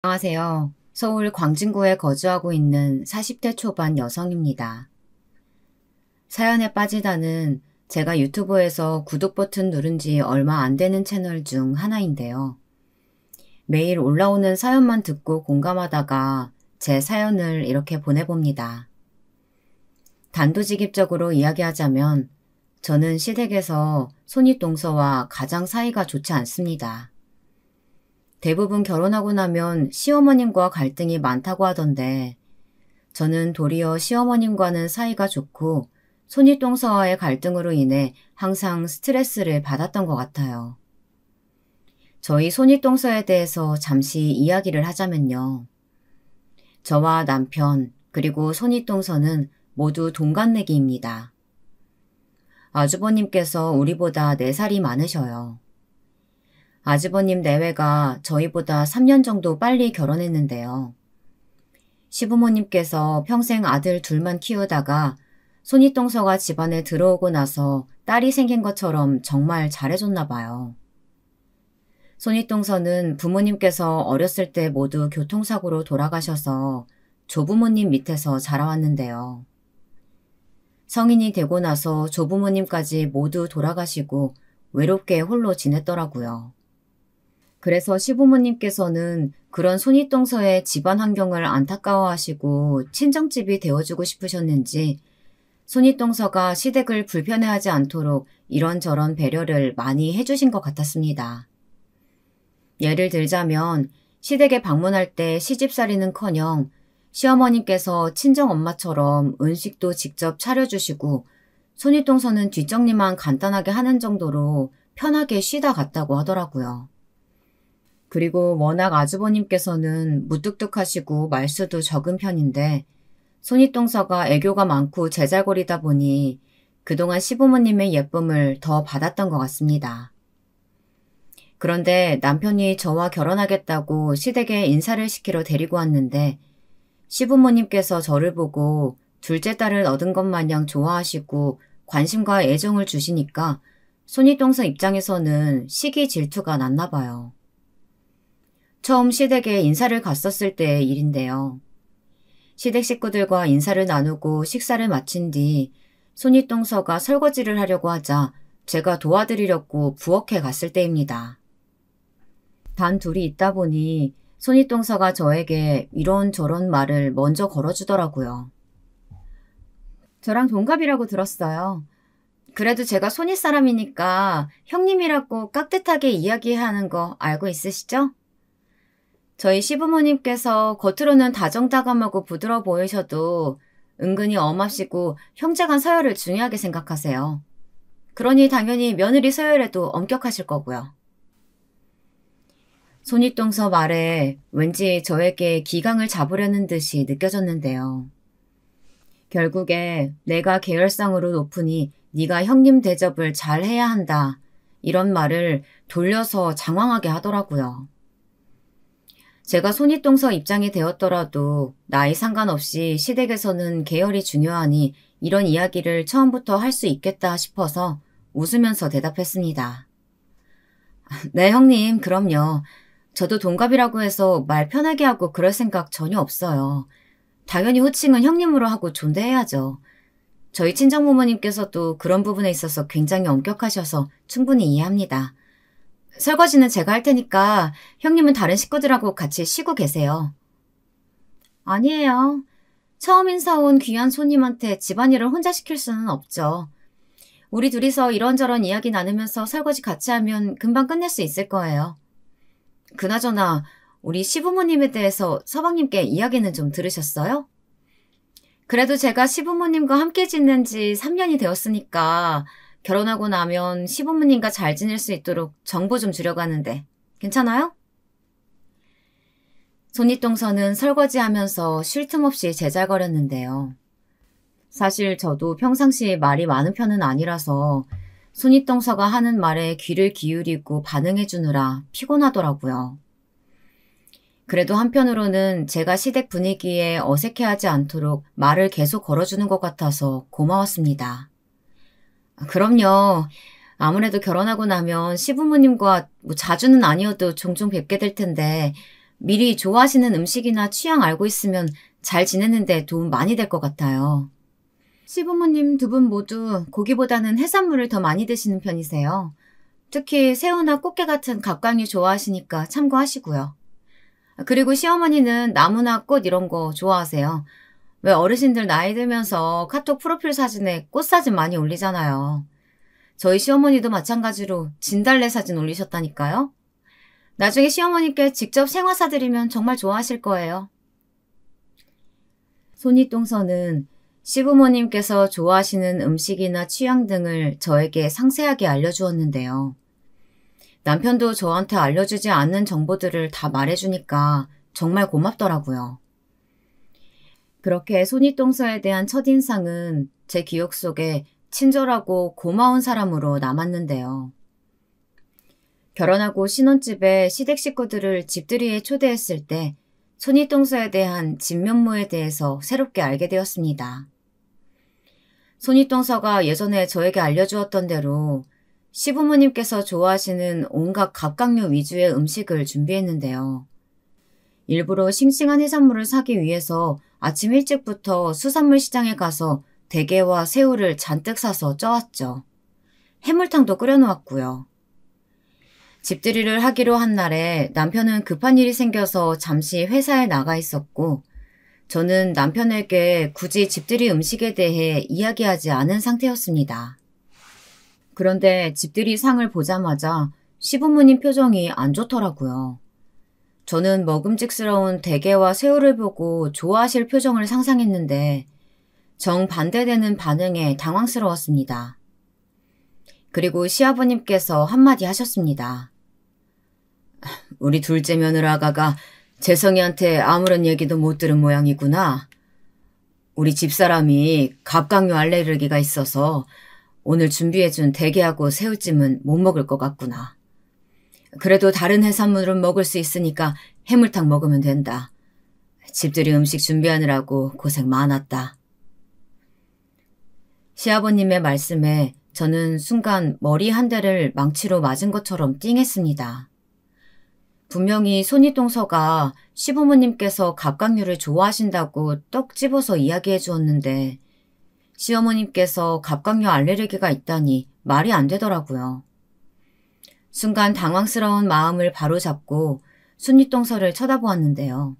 안녕하세요. 서울 광진구에 거주하고 있는 40대 초반 여성입니다. 사연에 빠지다는 제가 유튜브에서 구독 버튼 누른 지 얼마 안 되는 채널 중 하나인데요. 매일 올라오는 사연만 듣고 공감하다가 제 사연을 이렇게 보내봅니다. 단도직입적으로 이야기하자면 저는 시댁에서 손윗동서와 가장 사이가 좋지 않습니다. 대부분 결혼하고 나면 시어머님과 갈등이 많다고 하던데 저는 도리어 시어머님과는 사이가 좋고 손윗동서와의 갈등으로 인해 항상 스트레스를 받았던 것 같아요. 저희 손윗동서에 대해서 잠시 이야기를 하자면요. 저와 남편 그리고 손윗동서는 모두 동갑내기입니다. 아주버님께서 우리보다 4살이 많으셔요. 아주버님 내외가 저희보다 3년 정도 빨리 결혼했는데요. 시부모님께서 평생 아들 둘만 키우다가 손윗동서가 집안에 들어오고 나서 딸이 생긴 것처럼 정말 잘해줬나 봐요. 손윗동서는 부모님께서 어렸을 때 모두 교통사고로 돌아가셔서 조부모님 밑에서 자라왔는데요. 성인이 되고 나서 조부모님까지 모두 돌아가시고 외롭게 홀로 지냈더라고요. 그래서 시부모님께서는 그런 손윗동서의 집안 환경을 안타까워하시고 친정집이 되어주고 싶으셨는지 손윗동서가 시댁을 불편해하지 않도록 이런저런 배려를 많이 해주신 것 같았습니다. 예를 들자면 시댁에 방문할 때 시집살이는커녕 시어머님께서 친정엄마처럼 음식도 직접 차려주시고 손윗동서는 뒷정리만 간단하게 하는 정도로 편하게 쉬다 갔다고 하더라고요. 그리고 워낙 아주버님께서는 무뚝뚝하시고 말수도 적은 편인데 손윗동서가 애교가 많고 제잘거리다 보니 그동안 시부모님의 예쁨을 더 받았던 것 같습니다. 그런데 남편이 저와 결혼하겠다고 시댁에 인사를 시키러 데리고 왔는데 시부모님께서 저를 보고 둘째 딸을 얻은 것 마냥 좋아하시고 관심과 애정을 주시니까 손윗동서 입장에서는 시기 질투가 났나 봐요. 처음 시댁에 인사를 갔었을 때의 일인데요. 시댁 식구들과 인사를 나누고 식사를 마친 뒤 손윗동서가 설거지를 하려고 하자 제가 도와드리려고 부엌에 갔을 때입니다. 단 둘이 있다 보니 손윗동서가 저에게 이런저런 말을 먼저 걸어주더라고요. 저랑 동갑이라고 들었어요. 그래도 제가 손윗사람이니까 형님이라고 깍듯하게 이야기하는 거 알고 있으시죠? 저희 시부모님께서 겉으로는 다정다감하고 부드러워 보이셔도 은근히 엄하시고 형제간 서열을 중요하게 생각하세요. 그러니 당연히 며느리 서열에도 엄격하실 거고요. 손윗동서 말에 왠지 저에게 기강을 잡으려는 듯이 느껴졌는데요. 결국에 내가 계열상으로 높으니 네가 형님 대접을 잘 해야 한다. 이런 말을 돌려서 장황하게 하더라고요. 제가 손윗동서 입장이 되었더라도 나이 상관없이 시댁에서는 계열이 중요하니 이런 이야기를 처음부터 할 수 있겠다 싶어서 웃으면서 대답했습니다. 네, 형님, 그럼요. 저도 동갑이라고 해서 말 편하게 하고 그럴 생각 전혀 없어요. 당연히 호칭은 형님으로 하고 존대해야죠. 저희 친정부모님께서도 그런 부분에 있어서 굉장히 엄격하셔서 충분히 이해합니다. 설거지는 제가 할 테니까 형님은 다른 식구들하고 같이 쉬고 계세요. 아니에요. 처음 인사 온 귀한 손님한테 집안일을 혼자 시킬 수는 없죠. 우리 둘이서 이런저런 이야기 나누면서 설거지 같이 하면 금방 끝낼 수 있을 거예요. 그나저나 우리 시부모님에 대해서 서방님께 이야기는 좀 들으셨어요? 그래도 제가 시부모님과 함께 지낸 지 3년이 되었으니까 결혼하고 나면 시부모님과 잘 지낼 수 있도록 정보 좀 주려고 하는데 괜찮아요? 손윗동서는 설거지하면서 쉴 틈 없이 제잘거렸는데요. 사실 저도 평상시에 말이 많은 편은 아니라서 손윗동서가 하는 말에 귀를 기울이고 반응해주느라 피곤하더라고요. 그래도 한편으로는 제가 시댁 분위기에 어색해하지 않도록 말을 계속 걸어주는 것 같아서 고마웠습니다. 그럼요. 아무래도 결혼하고 나면 시부모님과 자주는 아니어도 종종 뵙게 될 텐데 미리 좋아하시는 음식이나 취향 알고 있으면 잘 지내는데 도움 많이 될 것 같아요. 시부모님 두 분 모두 고기보다는 해산물을 더 많이 드시는 편이세요. 특히 새우나 꽃게 같은 갑각류 좋아하시니까 참고하시고요. 그리고 시어머니는 나무나 꽃 이런 거 좋아하세요. 왜 어르신들 나이 들면서 카톡 프로필 사진에 꽃 사진 많이 올리잖아요. 저희 시어머니도 마찬가지로 진달래 사진 올리셨다니까요. 나중에 시어머니께 직접 생화 사드리면 정말 좋아하실 거예요. 손윗동서는 시부모님께서 좋아하시는 음식이나 취향 등을 저에게 상세하게 알려주었는데요. 남편도 저한테 알려주지 않는 정보들을 다 말해주니까 정말 고맙더라고요. 그렇게 손윗동서에 대한 첫인상은 제 기억 속에 친절하고 고마운 사람으로 남았는데요. 결혼하고 신혼집에 시댁 식구들을 집들이에 초대했을 때 손윗동서에 대한 진면모에 대해서 새롭게 알게 되었습니다. 손윗동서가 예전에 저에게 알려주었던 대로 시부모님께서 좋아하시는 온갖 갑각류 위주의 음식을 준비했는데요. 일부러 싱싱한 해산물을 사기 위해서 아침 일찍부터 수산물 시장에 가서 대게와 새우를 잔뜩 사서 쪄왔죠. 해물탕도 끓여놓았고요. 집들이를 하기로 한 날에 남편은 급한 일이 생겨서 잠시 회사에 나가 있었고 저는 남편에게 굳이 집들이 음식에 대해 이야기하지 않은 상태였습니다. 그런데 집들이 상을 보자마자 시부모님 표정이 안 좋더라고요. 저는 먹음직스러운 대게와 새우를 보고 좋아하실 표정을 상상했는데 정반대되는 반응에 당황스러웠습니다. 그리고 시아버님께서 한마디 하셨습니다. 우리 둘째 며느라가가 재성이한테 아무런 얘기도 못 들은 모양이구나. 우리 집사람이 갑각류 알레르기가 있어서 오늘 준비해준 대게하고 새우찜은 못 먹을 것 같구나. 그래도 다른 해산물은 먹을 수 있으니까 해물탕 먹으면 된다. 집들이 음식 준비하느라고 고생 많았다. 시아버님의 말씀에 저는 순간 머리 한 대를 망치로 맞은 것처럼 띵했습니다. 분명히 손윗동서가 시부모님께서 갑각류를 좋아하신다고 떡 집어서 이야기해 주었는데 시어머님께서 갑각류 알레르기가 있다니 말이 안 되더라고요. 순간 당황스러운 마음을 바로잡고 손윗동서를 쳐다보았는데요.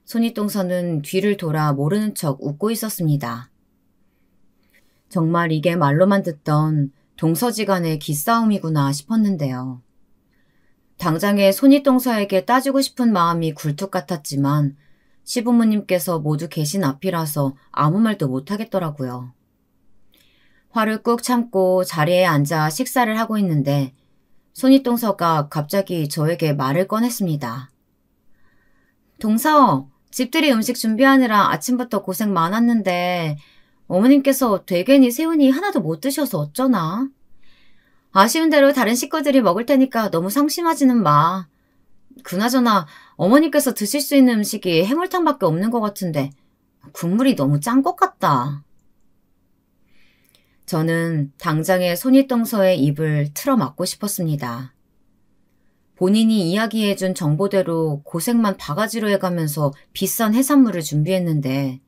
손윗동서는 뒤를 돌아 모르는 척 웃고 있었습니다. 정말 이게 말로만 듣던 동서지간의 기싸움이구나 싶었는데요. 당장에 손윗동서에게 따지고 싶은 마음이 굴뚝 같았지만 시부모님께서 모두 계신 앞이라서 아무 말도 못하겠더라고요. 화를 꾹 참고 자리에 앉아 식사를 하고 있는데 손윗동서가 갑자기 저에게 말을 꺼냈습니다. 동서, 집들이 음식 준비하느라 아침부터 고생 많았는데 어머님께서 되게니 새우니 하나도 못 드셔서 어쩌나? 아쉬운 대로 다른 식구들이 먹을 테니까 너무 상심하지는 마. 그나저나 어머니께서 드실 수 있는 음식이 해물탕밖에 없는 것 같은데 국물이 너무 짠 것 같다. 저는 당장에 손윗동서의 입을 틀어막고 싶었습니다. 본인이 이야기해준 정보대로 고생만 바가지로 해가면서 비싼 해산물을 준비했는데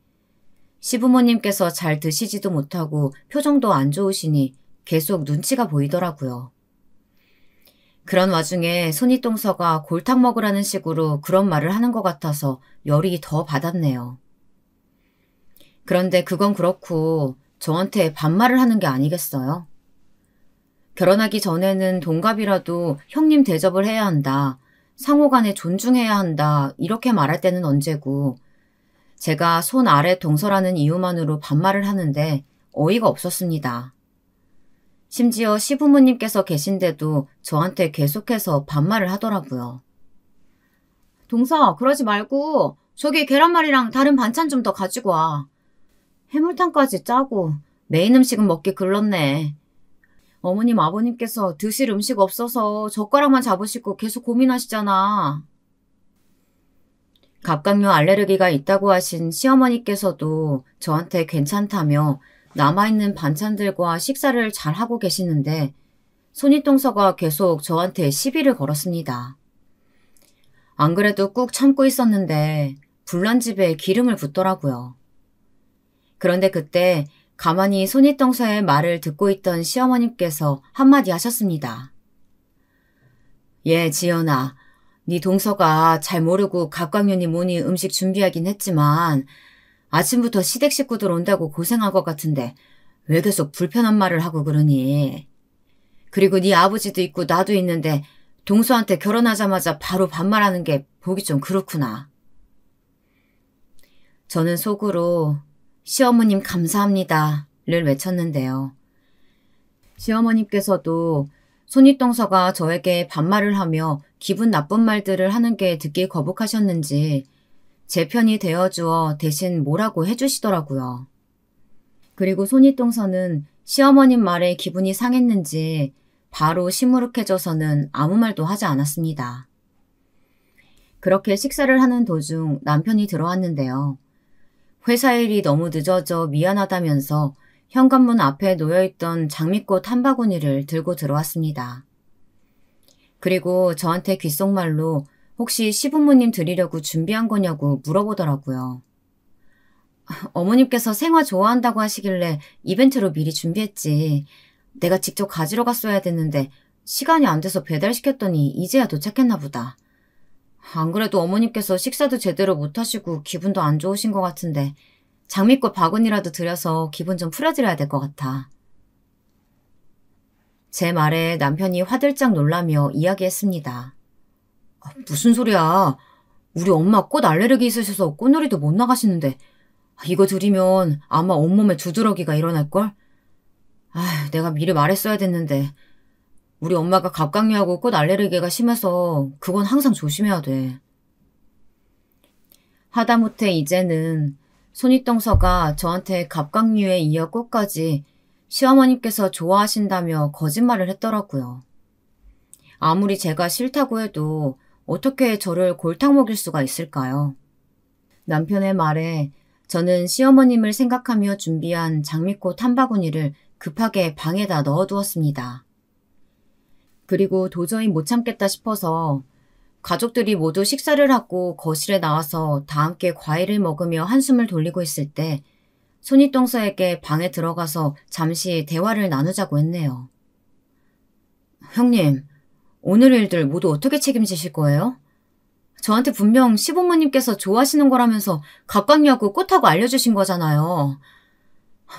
시부모님께서 잘 드시지도 못하고 표정도 안 좋으시니 계속 눈치가 보이더라고요. 그런 와중에 손윗동서가 골탕 먹으라는 식으로 그런 말을 하는 것 같아서 열이 더 받았네요. 그런데 그건 그렇고 저한테 반말을 하는 게 아니겠어요? 결혼하기 전에는 동갑이라도 형님 대접을 해야 한다, 상호간에 존중해야 한다 이렇게 말할 때는 언제고 제가 손 아래 동서라는 이유만으로 반말을 하는데 어이가 없었습니다. 심지어 시부모님께서 계신데도 저한테 계속해서 반말을 하더라고요. 동서, 그러지 말고 저기 계란말이랑 다른 반찬 좀 더 가지고 와. 해물탕까지 짜고 메인 음식은 먹기 글렀네. 어머님, 아버님께서 드실 음식 없어서 젓가락만 잡으시고 계속 고민하시잖아. 갑각류 알레르기가 있다고 하신 시어머니께서도 저한테 괜찮다며 남아있는 반찬들과 식사를 잘하고 계시는데 손윗동서가 계속 저한테 시비를 걸었습니다. 안 그래도 꾹 참고 있었는데 불난 집에 기름을 붓더라고요. 그런데 그때 가만히 손윗동서의 말을 듣고 있던 시어머님께서 한마디 하셨습니다. 예, 지연아. 네 동서가 잘 모르고 갑각년이 뭐니 음식 준비하긴 했지만 아침부터 시댁 식구들 온다고 고생한 것 같은데 왜 계속 불편한 말을 하고 그러니? 그리고 네 아버지도 있고 나도 있는데 동서한테 결혼하자마자 바로 반말하는 게 보기 좀 그렇구나. 저는 속으로 시어머님 감사합니다를 외쳤는데요. 시어머님께서도 손윗동서가 저에게 반말을 하며 기분 나쁜 말들을 하는 게 듣기 거북하셨는지 제 편이 되어주어 대신 뭐라고 해주시더라고요. 그리고 손윗동서는 시어머님 말에 기분이 상했는지 바로 시무룩해져서는 아무 말도 하지 않았습니다. 그렇게 식사를 하는 도중 남편이 들어왔는데요. 회사 일이 너무 늦어져 미안하다면서 현관문 앞에 놓여있던 장미꽃 한 바구니를 들고 들어왔습니다. 그리고 저한테 귓속말로 혹시 시부모님 드리려고 준비한 거냐고 물어보더라고요. 어머님께서 생화 좋아한다고 하시길래 이벤트로 미리 준비했지. 내가 직접 가지러 갔어야 됐는데 시간이 안 돼서 배달시켰더니 이제야 도착했나 보다. 안 그래도 어머님께서 식사도 제대로 못하시고 기분도 안 좋으신 것 같은데 장미꽃 바구니라도 드려서 기분 좀 풀어드려야 될 것 같아. 제 말에 남편이 화들짝 놀라며 이야기했습니다. 무슨 소리야. 우리 엄마 꽃 알레르기 있으셔서 꽃놀이도 못 나가시는데 이거 드리면 아마 온몸에 두드러기가 일어날걸? 내가 미리 말했어야 됐는데 우리 엄마가 갑각류하고 꽃 알레르기가 심해서 그건 항상 조심해야 돼. 하다못해 이제는 손윗동서가 저한테 갑각류에 이어 꽃까지 시어머님께서 좋아하신다며 거짓말을 했더라고요. 아무리 제가 싫다고 해도 어떻게 저를 골탕 먹일 수가 있을까요? 남편의 말에 저는 시어머님을 생각하며 준비한 장미꽃 한 바구니를 급하게 방에다 넣어두었습니다. 그리고 도저히 못 참겠다 싶어서 가족들이 모두 식사를 하고 거실에 나와서 다 함께 과일을 먹으며 한숨을 돌리고 있을 때 손윗동서에게 방에 들어가서 잠시 대화를 나누자고 했네요. 형님, 오늘 일들 모두 어떻게 책임지실 거예요? 저한테 분명 시부모님께서 좋아하시는 거라면서 갑각류하고 꽃하고 알려주신 거잖아요.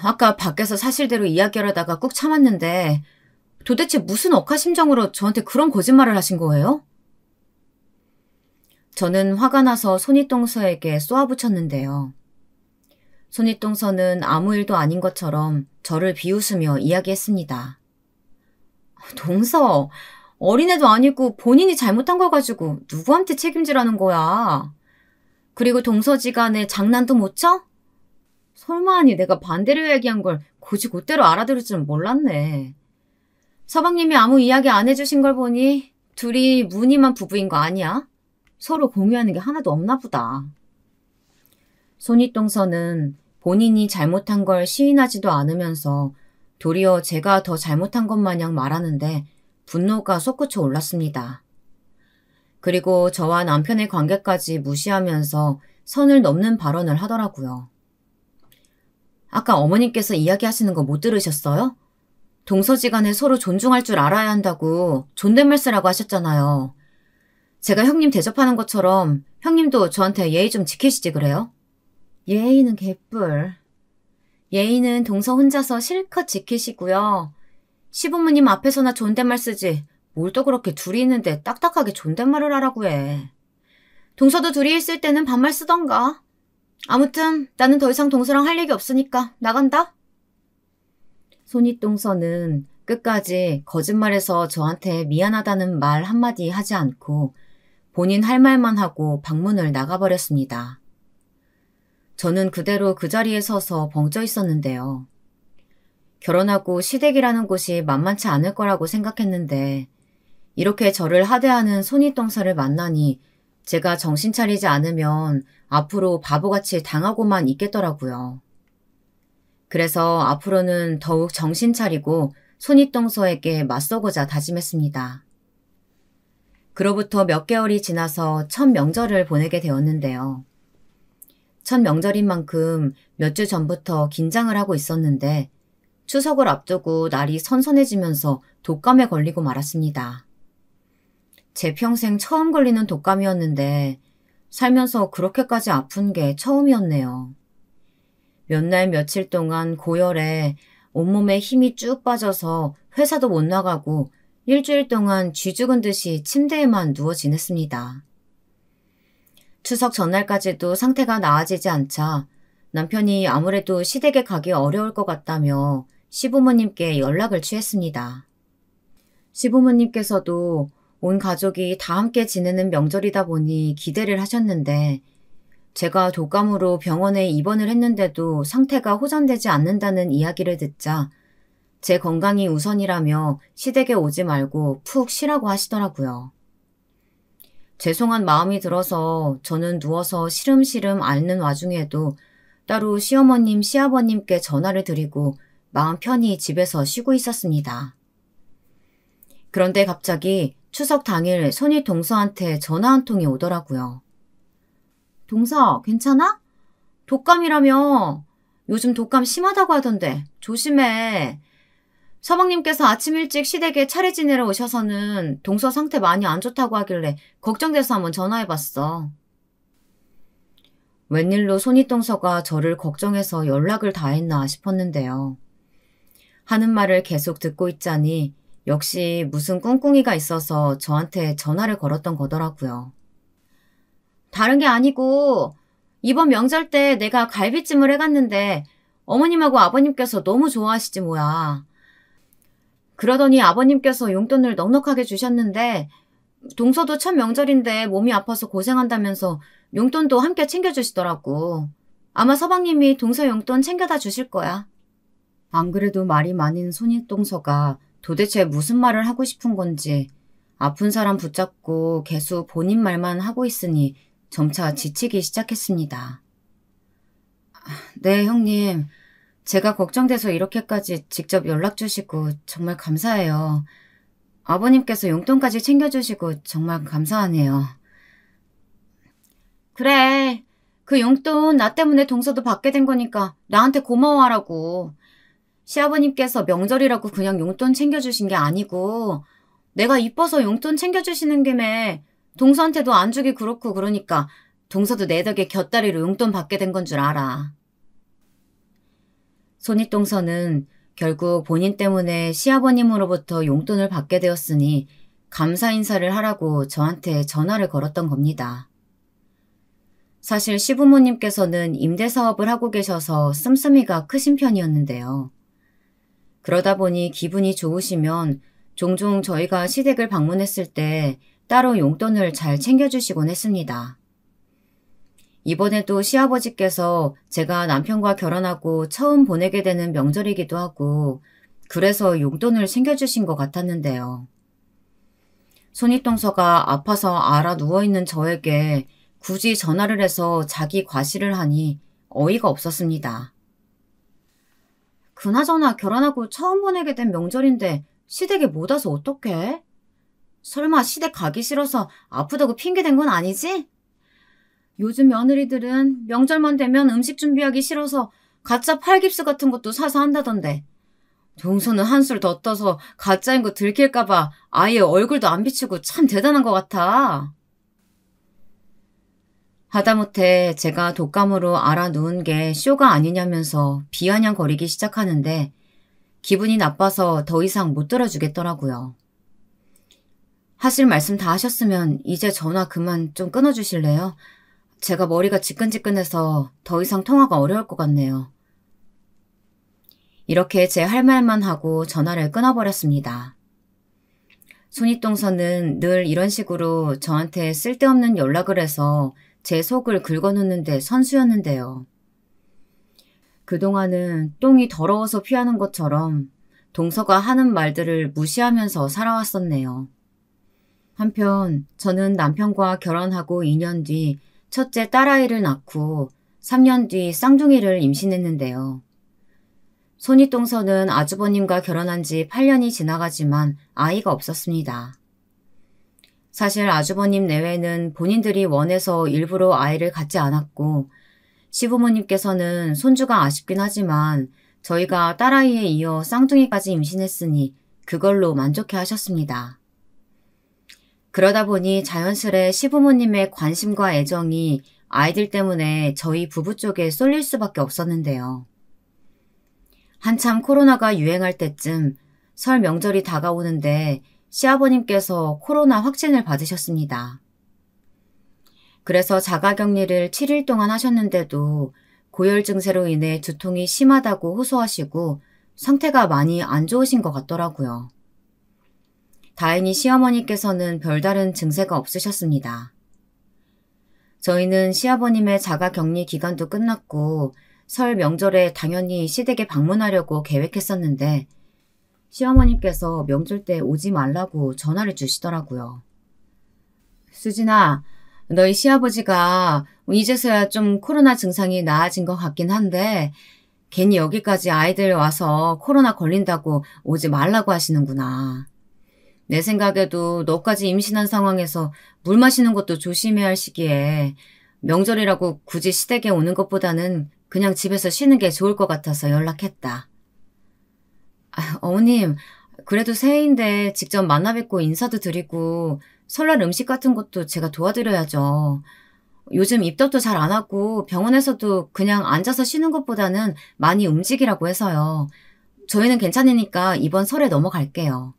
아까 밖에서 사실대로 이야기하려다가 꾹 참았는데 도대체 무슨 억하심정으로 저한테 그런 거짓말을 하신 거예요? 저는 화가 나서 손윗동서에게 쏘아붙였는데요. 손윗동서는 아무 일도 아닌 것처럼 저를 비웃으며 이야기했습니다. 동서, 어린애도 아니고 본인이 잘못한 걸 가지고 누구한테 책임지라는 거야. 그리고 동서지간에 장난도 못 쳐? 설마하니 내가 반대로 얘기한 걸 곧이곧대로 알아들을 줄은 몰랐네. 서방님이 아무 이야기 안 해주신 걸 보니 둘이 무늬만 부부인 거 아니야? 서로 공유하는 게 하나도 없나 보다. 손윗동서는 본인이 잘못한 걸 시인하지도 않으면서 도리어 제가 더 잘못한 것 마냥 말하는데 분노가 솟구쳐 올랐습니다. 그리고 저와 남편의 관계까지 무시하면서 선을 넘는 발언을 하더라고요. 아까 어머님께서 이야기하시는 거 못 들으셨어요? 동서지간에 서로 존중할 줄 알아야 한다고 존댓말 쓰라고 하셨잖아요. 제가 형님 대접하는 것처럼 형님도 저한테 예의 좀 지키시지 그래요? 예의는 개뿔. 예의는 동서 혼자서 실컷 지키시고요. 시부모님 앞에서나 존댓말 쓰지 뭘 또 그렇게 둘이 있는데 딱딱하게 존댓말을 하라고 해. 동서도 둘이 있을 때는 반말 쓰던가. 아무튼 나는 더 이상 동서랑 할 얘기 없으니까 나간다. 손윗동서는 끝까지 거짓말해서 저한테 미안하다는 말 한마디 하지 않고 본인 할 말만 하고 방문을 나가버렸습니다. 저는 그대로 그 자리에 서서 벙쪄 있었는데요. 결혼하고 시댁이라는 곳이 만만치 않을 거라고 생각했는데 이렇게 저를 하대하는 손윗동서를 만나니 제가 정신 차리지 않으면 앞으로 바보같이 당하고만 있겠더라고요. 그래서 앞으로는 더욱 정신 차리고 손윗동서에게 맞서고자 다짐했습니다. 그로부터 몇 개월이 지나서 첫 명절을 보내게 되었는데요. 첫 명절인 만큼 몇 주 전부터 긴장을 하고 있었는데 추석을 앞두고 날이 선선해지면서 독감에 걸리고 말았습니다. 제 평생 처음 걸리는 독감이었는데 살면서 그렇게까지 아픈 게 처음이었네요. 몇 날 며칠 동안 고열에 온몸에 힘이 쭉 빠져서 회사도 못 나가고 일주일 동안 쥐 죽은 듯이 침대에만 누워 지냈습니다. 추석 전날까지도 상태가 나아지지 않자 남편이 아무래도 시댁에 가기 어려울 것 같다며 시부모님께 연락을 취했습니다. 시부모님께서도 온 가족이 다 함께 지내는 명절이다 보니 기대를 하셨는데 제가 독감으로 병원에 입원을 했는데도 상태가 호전되지 않는다는 이야기를 듣자 제 건강이 우선이라며 시댁에 오지 말고 푹 쉬라고 하시더라고요. 죄송한 마음이 들어서 저는 누워서 시름시름 앓는 와중에도 따로 시어머님, 시아버님께 전화를 드리고 마음 편히 집에서 쉬고 있었습니다. 그런데 갑자기 추석 당일 손이 동서한테 전화 한 통이 오더라고요. 동서, 괜찮아? 독감이라며. 요즘 독감 심하다고 하던데 조심해. 서방님께서 아침 일찍 시댁에 차례 지내러 오셔서는 동서 상태 많이 안 좋다고 하길래 걱정돼서 한번 전화해봤어. 웬일로 손윗동서가 저를 걱정해서 연락을 다 했나 싶었는데요. 하는 말을 계속 듣고 있자니 역시 무슨 꿍꿍이가 있어서 저한테 전화를 걸었던 거더라고요. 다른 게 아니고 이번 명절 때 내가 갈비찜을 해갔는데 어머님하고 아버님께서 너무 좋아하시지 뭐야. 그러더니 아버님께서 용돈을 넉넉하게 주셨는데 동서도 첫 명절인데 몸이 아파서 고생한다면서 용돈도 함께 챙겨주시더라고. 아마 서방님이 동서 용돈 챙겨다 주실 거야. 안 그래도 말이 많은 손윗동서가 도대체 무슨 말을 하고 싶은 건지 아픈 사람 붙잡고 계속 본인 말만 하고 있으니 점차 지치기 시작했습니다. 네, 형님. 제가 걱정돼서 이렇게까지 직접 연락 주시고 정말 감사해요. 아버님께서 용돈까지 챙겨주시고 정말 감사하네요. 그래. 그 용돈 나 때문에 동서도 받게 된 거니까 나한테 고마워하라고. 시아버님께서 명절이라고 그냥 용돈 챙겨주신 게 아니고 내가 이뻐서 용돈 챙겨주시는 김에 동서한테도 안 주기 그렇고 그러니까 동서도 내 덕에 곁다리로 용돈 받게 된 건 줄 알아. 손윗동서는 결국 본인 때문에 시아버님으로부터 용돈을 받게 되었으니 감사 인사를 하라고 저한테 전화를 걸었던 겁니다. 사실 시부모님께서는 임대사업을 하고 계셔서 씀씀이가 크신 편이었는데요. 그러다 보니 기분이 좋으시면 종종 저희가 시댁을 방문했을 때 따로 용돈을 잘 챙겨주시곤 했습니다. 이번에도 시아버지께서 제가 남편과 결혼하고 처음 보내게 되는 명절이기도 하고 그래서 용돈을 챙겨주신 것 같았는데요. 손윗동서가 아파서 알아 누워있는 저에게 굳이 전화를 해서 자기 과시를 하니 어이가 없었습니다. 그나저나 결혼하고 처음 보내게 된 명절인데 시댁에 못 와서 어떡해? 설마 시댁 가기 싫어서 아프다고 핑계댄 건 아니지? 요즘 며느리들은 명절만 되면 음식 준비하기 싫어서 가짜 팔깁스 같은 것도 사서 한다던데. 동서는 한술 더 떠서 가짜인 거 들킬까봐 아예 얼굴도 안 비추고 참 대단한 것 같아. 하다못해 제가 독감으로 알아 누운 게 쇼가 아니냐면서 비아냥거리기 시작하는데 기분이 나빠서 더 이상 못 들어주겠더라고요. 하실 말씀 다 하셨으면 이제 전화 그만 좀 끊어주실래요? 제가 머리가 지끈지끈해서 더 이상 통화가 어려울 것 같네요. 이렇게 제 할 말만 하고 전화를 끊어버렸습니다. 손윗동서는 늘 이런 식으로 저한테 쓸데없는 연락을 해서 제 속을 긁어놓는데 선수였는데요. 그동안은 똥이 더러워서 피하는 것처럼 동서가 하는 말들을 무시하면서 살아왔었네요. 한편 저는 남편과 결혼하고 2년 뒤 첫째 딸아이를 낳고 3년 뒤 쌍둥이를 임신했는데요. 손윗동서는 아주버님과 결혼한 지 8년이 지나가지만 아이가 없었습니다. 사실 아주버님 내외는 본인들이 원해서 일부러 아이를 갖지 않았고 시부모님께서는 손주가 아쉽긴 하지만 저희가 딸아이에 이어 쌍둥이까지 임신했으니 그걸로 만족해 하셨습니다. 그러다 보니 자연스레 시부모님의 관심과 애정이 아이들 때문에 저희 부부 쪽에 쏠릴 수밖에 없었는데요. 한참 코로나가 유행할 때쯤 설 명절이 다가오는데 시아버님께서 코로나 확진을 받으셨습니다. 그래서 자가격리를 7일 동안 하셨는데도 고열 증세로 인해 두통이 심하다고 호소하시고 상태가 많이 안 좋으신 것 같더라고요. 다행히 시어머니께서는 별다른 증세가 없으셨습니다. 저희는 시아버님의 자가격리 기간도 끝났고 설 명절에 당연히 시댁에 방문하려고 계획했었는데 시어머니께서 명절 때 오지 말라고 전화를 주시더라고요. 수진아, 너희 시아버지가 이제서야 좀 코로나 증상이 나아진 것 같긴 한데 괜히 여기까지 아이들 와서 코로나 걸린다고 오지 말라고 하시는구나. 내 생각에도 너까지 임신한 상황에서 물 마시는 것도 조심해야 할 시기에 명절이라고 굳이 시댁에 오는 것보다는 그냥 집에서 쉬는 게 좋을 것 같아서 연락했다. 어머님, 그래도 새해인데 직접 만나 뵙고 인사도 드리고 설날 음식 같은 것도 제가 도와드려야죠. 요즘 입덧도 잘 안 하고 병원에서도 그냥 앉아서 쉬는 것보다는 많이 움직이라고 해서요. 저희는 괜찮으니까 이번 설에 넘어갈게요.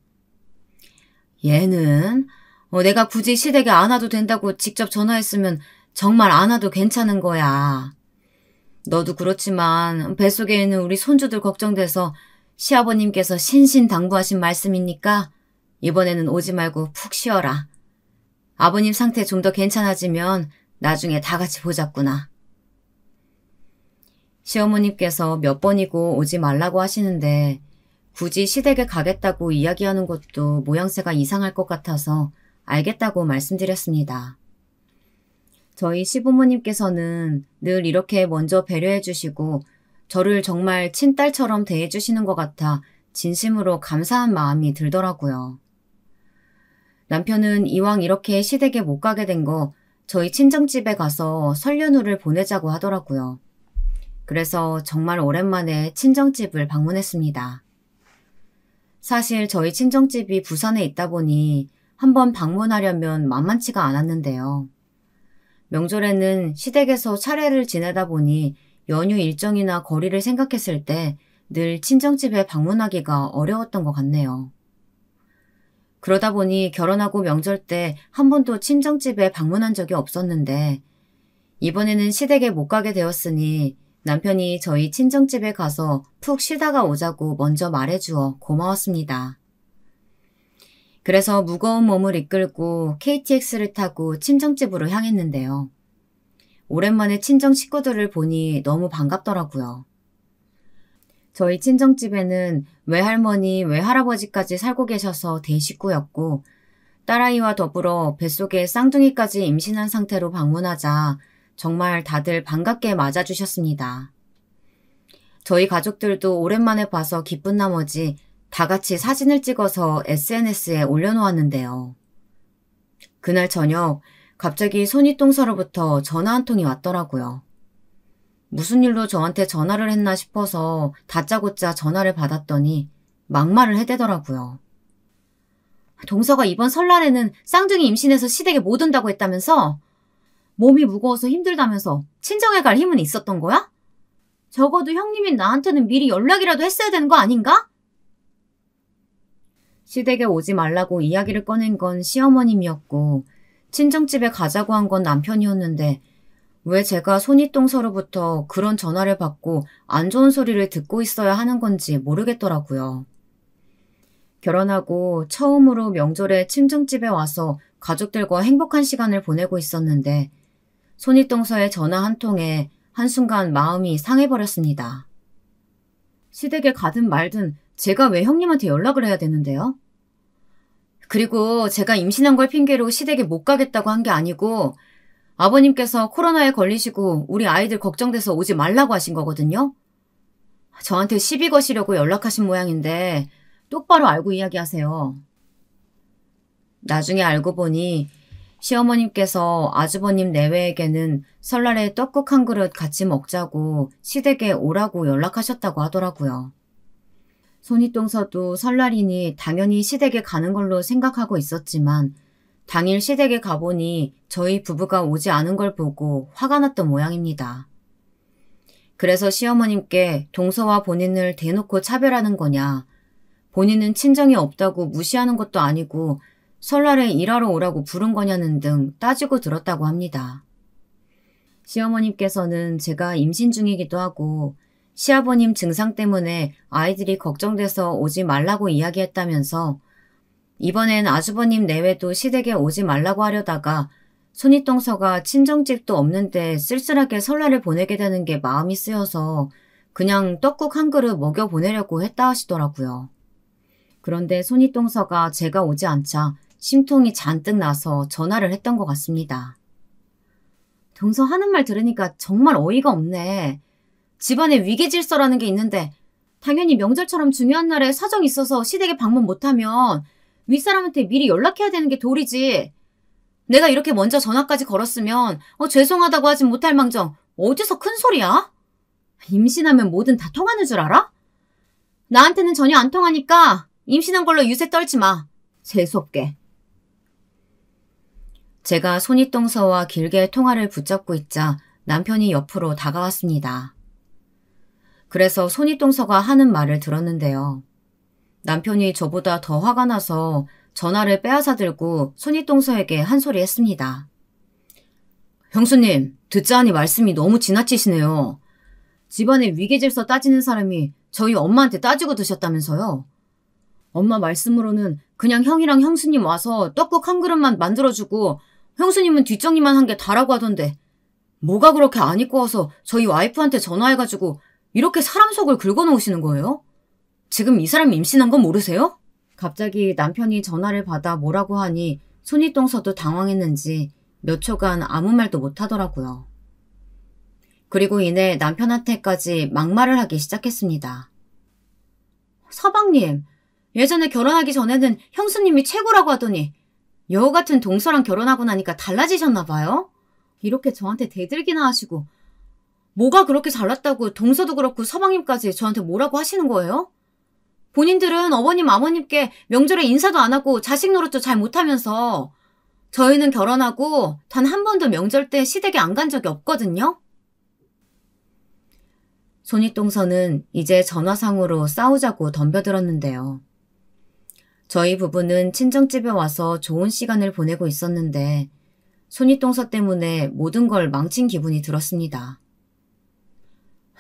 얘는 내가 굳이 시댁에 안 와도 된다고 직접 전화했으면 정말 안 와도 괜찮은 거야. 너도 그렇지만 뱃속에 있는 우리 손주들 걱정돼서 시아버님께서 신신당부하신 말씀이니까 이번에는 오지 말고 푹 쉬어라. 아버님 상태 좀 더 괜찮아지면 나중에 다 같이 보자꾸나. 시어머님께서 몇 번이고 오지 말라고 하시는데 굳이 시댁에 가겠다고 이야기하는 것도 모양새가 이상할 것 같아서 알겠다고 말씀드렸습니다. 저희 시부모님께서는 늘 이렇게 먼저 배려해 주시고 저를 정말 친딸처럼 대해 주시는 것 같아 진심으로 감사한 마음이 들더라고요. 남편은 이왕 이렇게 시댁에 못 가게 된 거 저희 친정집에 가서 설 연휴를 보내자고 하더라고요. 그래서 정말 오랜만에 친정집을 방문했습니다. 사실 저희 친정집이 부산에 있다 보니 한번 방문하려면 만만치가 않았는데요. 명절에는 시댁에서 차례를 지내다 보니 연휴 일정이나 거리를 생각했을 때 늘 친정집에 방문하기가 어려웠던 것 같네요. 그러다 보니 결혼하고 명절 때 한 번도 친정집에 방문한 적이 없었는데 이번에는 시댁에 못 가게 되었으니 남편이 저희 친정집에 가서 푹 쉬다가 오자고 먼저 말해주어 고마웠습니다. 그래서 무거운 몸을 이끌고 KTX를 타고 친정집으로 향했는데요. 오랜만에 친정 식구들을 보니 너무 반갑더라고요. 저희 친정집에는 외할머니, 외할아버지까지 살고 계셔서 대식구였고 딸아이와 더불어 뱃속에 쌍둥이까지 임신한 상태로 방문하자 정말 다들 반갑게 맞아주셨습니다. 저희 가족들도 오랜만에 봐서 기쁜 나머지 다 같이 사진을 찍어서 SNS에 올려놓았는데요. 그날 저녁 갑자기 손윗동서로부터 전화 한 통이 왔더라고요. 무슨 일로 저한테 전화를 했나 싶어서 다짜고짜 전화를 받았더니 막말을 해대더라고요. 동서가 이번 설날에는 쌍둥이 임신해서 시댁에 못 온다고 했다면서? 몸이 무거워서 힘들다면서 친정에 갈 힘은 있었던 거야? 적어도 형님인 나한테는 미리 연락이라도 했어야 되는 거 아닌가? 시댁에 오지 말라고 이야기를 꺼낸 건 시어머님이었고 친정집에 가자고 한 건 남편이었는데 왜 제가 손윗동서로부터 그런 전화를 받고 안 좋은 소리를 듣고 있어야 하는 건지 모르겠더라고요. 결혼하고 처음으로 명절에 친정집에 와서 가족들과 행복한 시간을 보내고 있었는데 손윗동서의 전화 한 통에 한순간 마음이 상해버렸습니다. 시댁에 가든 말든 제가 왜 형님한테 연락을 해야 되는데요? 그리고 제가 임신한 걸 핑계로 시댁에 못 가겠다고 한 게 아니고 아버님께서 코로나에 걸리시고 우리 아이들 걱정돼서 오지 말라고 하신 거거든요. 저한테 시비 거시려고 연락하신 모양인데 똑바로 알고 이야기하세요. 나중에 알고 보니 시어머님께서 아주버님 내외에게는 설날에 떡국 한 그릇 같이 먹자고 시댁에 오라고 연락하셨다고 하더라고요. 손윗동서도 설날이니 당연히 시댁에 가는 걸로 생각하고 있었지만 당일 시댁에 가보니 저희 부부가 오지 않은 걸 보고 화가 났던 모양입니다. 그래서 시어머님께 동서와 본인을 대놓고 차별하는 거냐, 본인은 친정이 없다고 무시하는 것도 아니고 설날에 일하러 오라고 부른 거냐는 등 따지고 들었다고 합니다. 시어머님께서는 제가 임신 중이기도 하고 시아버님 증상 때문에 아이들이 걱정돼서 오지 말라고 이야기했다면서 이번엔 아주버님 내외도 시댁에 오지 말라고 하려다가 손윗동서가 친정집도 없는데 쓸쓸하게 설날을 보내게 되는 게 마음이 쓰여서 그냥 떡국 한 그릇 먹여 보내려고 했다 하시더라고요. 그런데 손윗동서가 제가 오지 않자 심통이 잔뜩 나서 전화를 했던 것 같습니다. 동서 하는 말 들으니까 정말 어이가 없네. 집안에 위기질서라는 게 있는데 당연히 명절처럼 중요한 날에 사정이 있어서 시댁에 방문 못하면 윗사람한테 미리 연락해야 되는 게 도리지. 내가 이렇게 먼저 전화까지 걸었으면 죄송하다고 하진 못할 망정 어디서 큰 소리야? 임신하면 뭐든 다 통하는 줄 알아? 나한테는 전혀 안 통하니까 임신한 걸로 유세 떨지 마. 재수없게. 제가 손윗동서와 길게 통화를 붙잡고 있자 남편이 옆으로 다가왔습니다. 그래서 손윗동서가 하는 말을 들었는데요. 남편이 저보다 더 화가 나서 전화를 빼앗아 들고 손윗동서에게 한 소리 했습니다. 형수님, 듣자 하니 말씀이 너무 지나치시네요. 집안에 위계질서 따지는 사람이 저희 엄마한테 따지고 드셨다면서요. 엄마 말씀으로는 그냥 형이랑 형수님 와서 떡국 한 그릇만 만들어주고 형수님은 뒷정리만 한 게 다라고 하던데 뭐가 그렇게 안 입고 와서 저희 와이프한테 전화해가지고 이렇게 사람 속을 긁어놓으시는 거예요? 지금 이 사람 임신한 건 모르세요? 갑자기 남편이 전화를 받아 뭐라고 하니 손윗동서도 당황했는지 몇 초간 아무 말도 못하더라고요. 그리고 이내 남편한테까지 막말을 하기 시작했습니다. 서방님, 예전에 결혼하기 전에는 형수님이 최고라고 하더니 여우 같은 동서랑 결혼하고 나니까 달라지셨나 봐요? 이렇게 저한테 대들기나 하시고 뭐가 그렇게 잘났다고 동서도 그렇고 서방님까지 저한테 뭐라고 하시는 거예요? 본인들은 어머님, 아버님께 명절에 인사도 안 하고 자식 노릇도 잘 못하면서 저희는 결혼하고 단 한 번도 명절 때 시댁에 안 간 적이 없거든요? 손윗동서는 이제 전화상으로 싸우자고 덤벼들었는데요. 저희 부부는 친정집에 와서 좋은 시간을 보내고 있었는데 손윗동서 때문에 모든 걸 망친 기분이 들었습니다.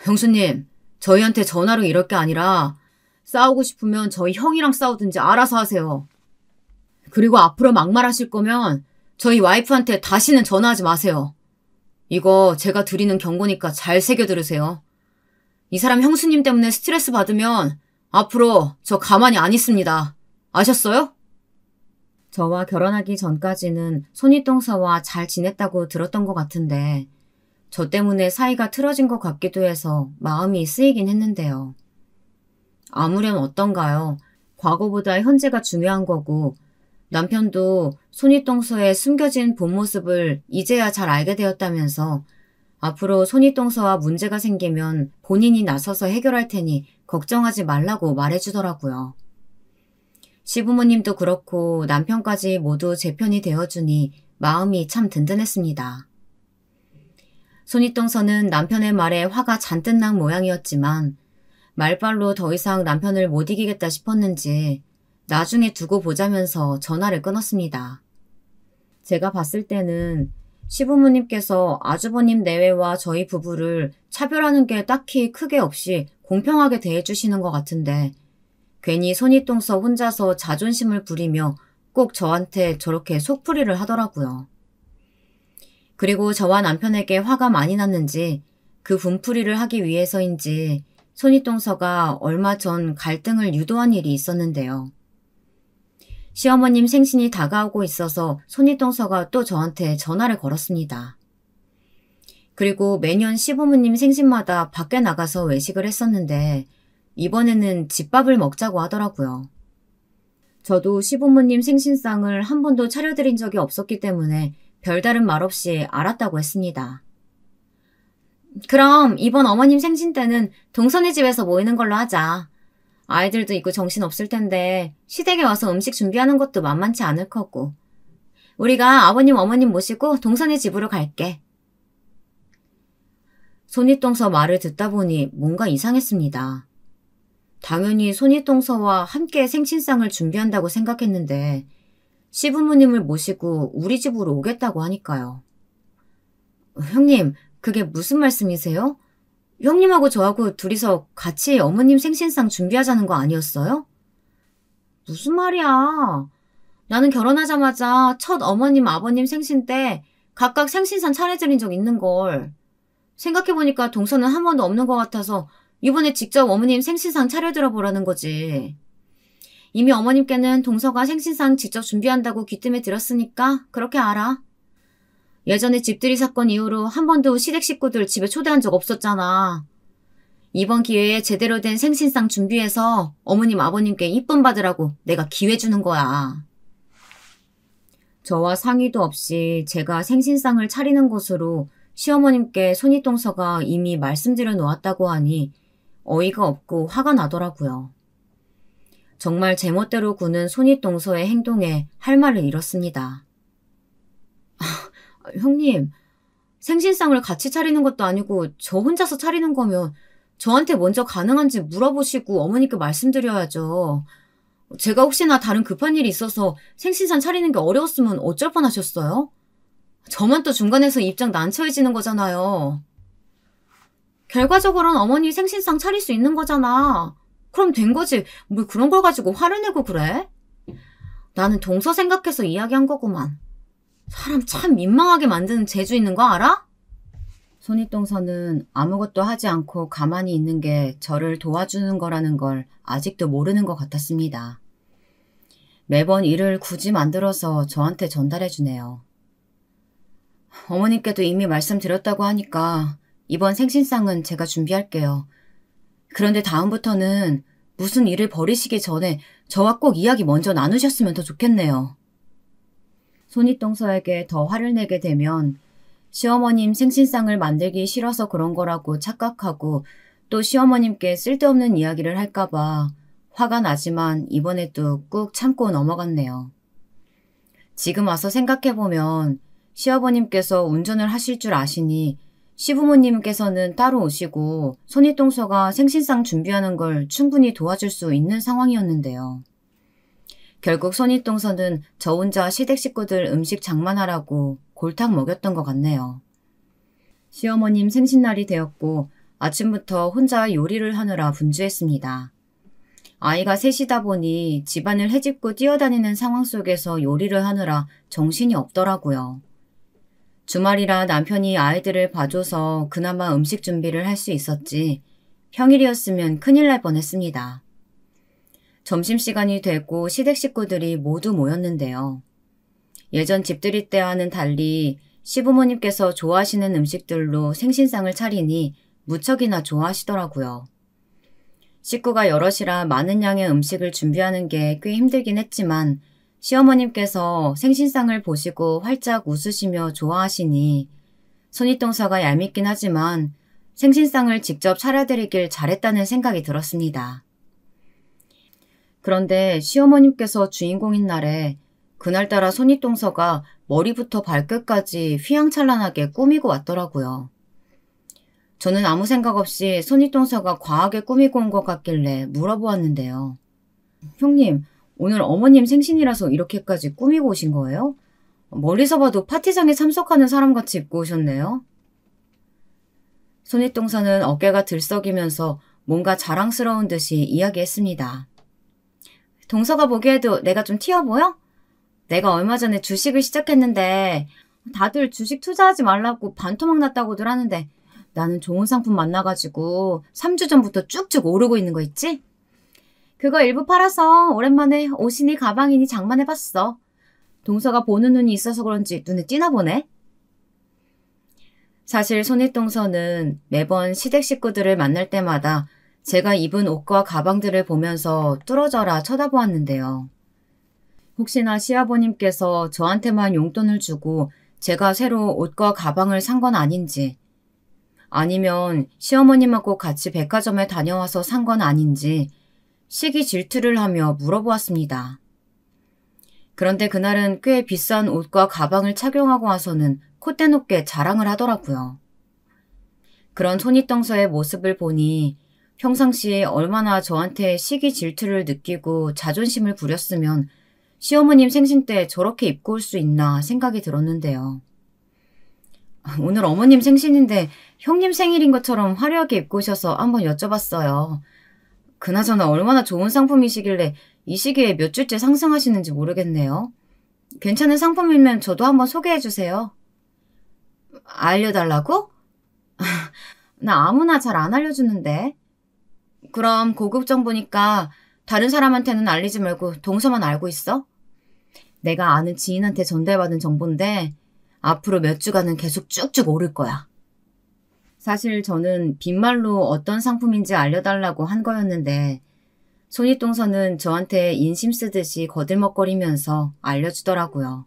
형수님, 저희한테 전화로 이럴 게 아니라 싸우고 싶으면 저희 형이랑 싸우든지 알아서 하세요. 그리고 앞으로 막말하실 거면 저희 와이프한테 다시는 전화하지 마세요. 이거 제가 드리는 경고니까 잘 새겨 들으세요. 이 사람 형수님 때문에 스트레스 받으면 앞으로 저 가만히 안 있습니다. 아셨어요? 저와 결혼하기 전까지는 손윗동서와 잘 지냈다고 들었던 것 같은데 저 때문에 사이가 틀어진 것 같기도 해서 마음이 쓰이긴 했는데요. 아무렴 어떤가요? 과거보다 현재가 중요한 거고 남편도 손윗동서의 숨겨진 본 모습을 이제야 잘 알게 되었다면서 앞으로 손윗동서와 문제가 생기면 본인이 나서서 해결할 테니 걱정하지 말라고 말해주더라고요. 시부모님도 그렇고 남편까지 모두 제 편이 되어주니 마음이 참 든든했습니다. 손윗동서는 남편의 말에 화가 잔뜩 난 모양이었지만 말발로 더 이상 남편을 못 이기겠다 싶었는지 나중에 두고 보자면서 전화를 끊었습니다. 제가 봤을 때는 시부모님께서 아주버님 내외와 저희 부부를 차별하는 게 딱히 크게 없이 공평하게 대해주시는 것 같은데 괜히 손윗동서 혼자서 자존심을 부리며 꼭 저한테 저렇게 속풀이를 하더라고요. 그리고 저와 남편에게 화가 많이 났는지 그 분풀이를 하기 위해서인지 손윗동서가 얼마 전 갈등을 유도한 일이 있었는데요. 시어머님 생신이 다가오고 있어서 손윗동서가 또 저한테 전화를 걸었습니다. 그리고 매년 시부모님 생신마다 밖에 나가서 외식을 했었는데 이번에는 집밥을 먹자고 하더라고요. 저도 시부모님 생신상을 한 번도 차려드린 적이 없었기 때문에 별다른 말 없이 알았다고 했습니다. 그럼 이번 어머님 생신 때는 동선의 집에서 모이는 걸로 하자. 아이들도 있고 정신없을 텐데 시댁에 와서 음식 준비하는 것도 만만치 않을 거고. 우리가 아버님 어머님 모시고 동선의 집으로 갈게. 손윗동서 말을 듣다 보니 뭔가 이상했습니다. 당연히 손윗동서와 함께 생신상을 준비한다고 생각했는데 시부모님을 모시고 우리 집으로 오겠다고 하니까요. 형님, 그게 무슨 말씀이세요? 형님하고 저하고 둘이서 같이 어머님 생신상 준비하자는 거 아니었어요? 무슨 말이야. 나는 결혼하자마자 첫 어머님, 아버님 생신 때 각각 생신상 차려드린 적 있는걸. 생각해보니까 동서는 한 번도 없는 것 같아서 이번에 직접 어머님 생신상 차려드려 보라는 거지. 이미 어머님께는 동서가 생신상 직접 준비한다고 귀뜸에 들었으니까 그렇게 알아. 예전에 집들이 사건 이후로 한 번도 시댁 식구들 집에 초대한 적 없었잖아. 이번 기회에 제대로 된 생신상 준비해서 어머님 아버님께 이쁨 받으라고 내가 기회 주는 거야. 저와 상의도 없이 제가 생신상을 차리는 것으로 시어머님께 손윗동서가 이미 말씀드려 놓았다고 하니 어이가 없고 화가 나더라고요. 정말 제멋대로 구는 손윗동서의 행동에 할 말을 잃었습니다. 형님, 생신상을 같이 차리는 것도 아니고 저 혼자서 차리는 거면 저한테 먼저 가능한지 물어보시고 어머니께 말씀드려야죠. 제가 혹시나 다른 급한 일이 있어서 생신상 차리는 게 어려웠으면 어쩔 뻔하셨어요? 저만 또 중간에서 입장 난처해지는 거잖아요. 결과적으로는 어머니 생신상 차릴 수 있는 거잖아. 그럼 된 거지. 뭘 그런 걸 가지고 화를 내고 그래? 나는 동서 생각해서 이야기한 거구만. 사람 참 민망하게 만드는 재주 있는 거 알아? 손윗동서는 아무것도 하지 않고 가만히 있는 게 저를 도와주는 거라는 걸 아직도 모르는 것 같았습니다. 매번 일을 굳이 만들어서 저한테 전달해 주네요. 어머님께도 이미 말씀드렸다고 하니까 이번 생신상은 제가 준비할게요. 그런데 다음부터는 무슨 일을 벌이시기 전에 저와 꼭 이야기 먼저 나누셨으면 더 좋겠네요. 손윗동서에게 더 화를 내게 되면 시어머님 생신상을 만들기 싫어서 그런 거라고 착각하고 또 시어머님께 쓸데없는 이야기를 할까봐 화가 나지만 이번에도 꾹 참고 넘어갔네요. 지금 와서 생각해보면 시아버님께서 운전을 하실 줄 아시니 시부모님께서는 따로 오시고 손윗동서가 생신상 준비하는 걸 충분히 도와줄 수 있는 상황이었는데요. 결국 손윗동서는 저 혼자 시댁 식구들 음식 장만하라고 골탕 먹였던 것 같네요. 시어머님 생신날이 되었고 아침부터 혼자 요리를 하느라 분주했습니다. 아이가 셋이다 보니 집안을 헤집고 뛰어다니는 상황 속에서 요리를 하느라 정신이 없더라고요. 주말이라 남편이 아이들을 봐줘서 그나마 음식 준비를 할 수 있었지 평일이었으면 큰일 날 뻔했습니다. 점심시간이 되고 시댁 식구들이 모두 모였는데요. 예전 집들이 때와는 달리 시부모님께서 좋아하시는 음식들로 생신상을 차리니 무척이나 좋아하시더라고요. 식구가 여럿이라 많은 양의 음식을 준비하는 게 꽤 힘들긴 했지만 시어머님께서 생신상을 보시고 활짝 웃으시며 좋아하시니 손윗동서가 얄밉긴 하지만 생신상을 직접 차려드리길 잘했다는 생각이 들었습니다. 그런데 시어머님께서 주인공인 날에 그날따라 손윗동서가 머리부터 발끝까지 휘황찬란하게 꾸미고 왔더라고요. 저는 아무 생각 없이 손윗동서가 과하게 꾸미고 온 것 같길래 물어보았는데요. 형님, 오늘 어머님 생신이라서 이렇게까지 꾸미고 오신 거예요? 멀리서 봐도 파티장에 참석하는 사람같이 입고 오셨네요. 손윗동서는 어깨가 들썩이면서 뭔가 자랑스러운 듯이 이야기했습니다. 동서가 보기에도 내가 좀 튀어 보여? 내가 얼마 전에 주식을 시작했는데 다들 주식 투자하지 말라고 반토막 났다고들 하는데 나는 좋은 상품 만나가지고 3주 전부터 쭉쭉 오르고 있는 거 있지? 그거 일부 팔아서 오랜만에 옷이니 가방이니 장만해봤어. 동서가 보는 눈이 있어서 그런지 눈에 띄나 보네. 사실 손윗동서는 매번 시댁 식구들을 만날 때마다 제가 입은 옷과 가방들을 보면서 뚫어져라 쳐다보았는데요. 혹시나 시아버님께서 저한테만 용돈을 주고 제가 새로 옷과 가방을 산 건 아닌지, 아니면 시어머님하고 같이 백화점에 다녀와서 산 건 아닌지 시기 질투를 하며 물어보았습니다. 그런데 그날은 꽤 비싼 옷과 가방을 착용하고 와서는 콧대 높게 자랑을 하더라고요. 그런 손윗동서의 모습을 보니 평상시에 얼마나 저한테 시기 질투를 느끼고 자존심을 부렸으면 시어머님 생신 때 저렇게 입고 올 수 있나 생각이 들었는데요. 오늘 어머님 생신인데 형님 생일인 것처럼 화려하게 입고 오셔서 한번 여쭤봤어요. 그나저나 얼마나 좋은 상품이시길래 이 시기에 몇 주째 상승하시는지 모르겠네요. 괜찮은 상품이면 저도 한번 소개해주세요. 알려달라고? 나 아무나 잘 안 알려주는데. 그럼 고급 정보니까 다른 사람한테는 알리지 말고 동서만 알고 있어? 내가 아는 지인한테 전달받은 정보인데 앞으로 몇 주간은 계속 쭉쭉 오를 거야. 사실 저는 빈말로 어떤 상품인지 알려달라고 한 거였는데 손윗동서는 저한테 인심 쓰듯이 거들먹거리면서 알려주더라고요.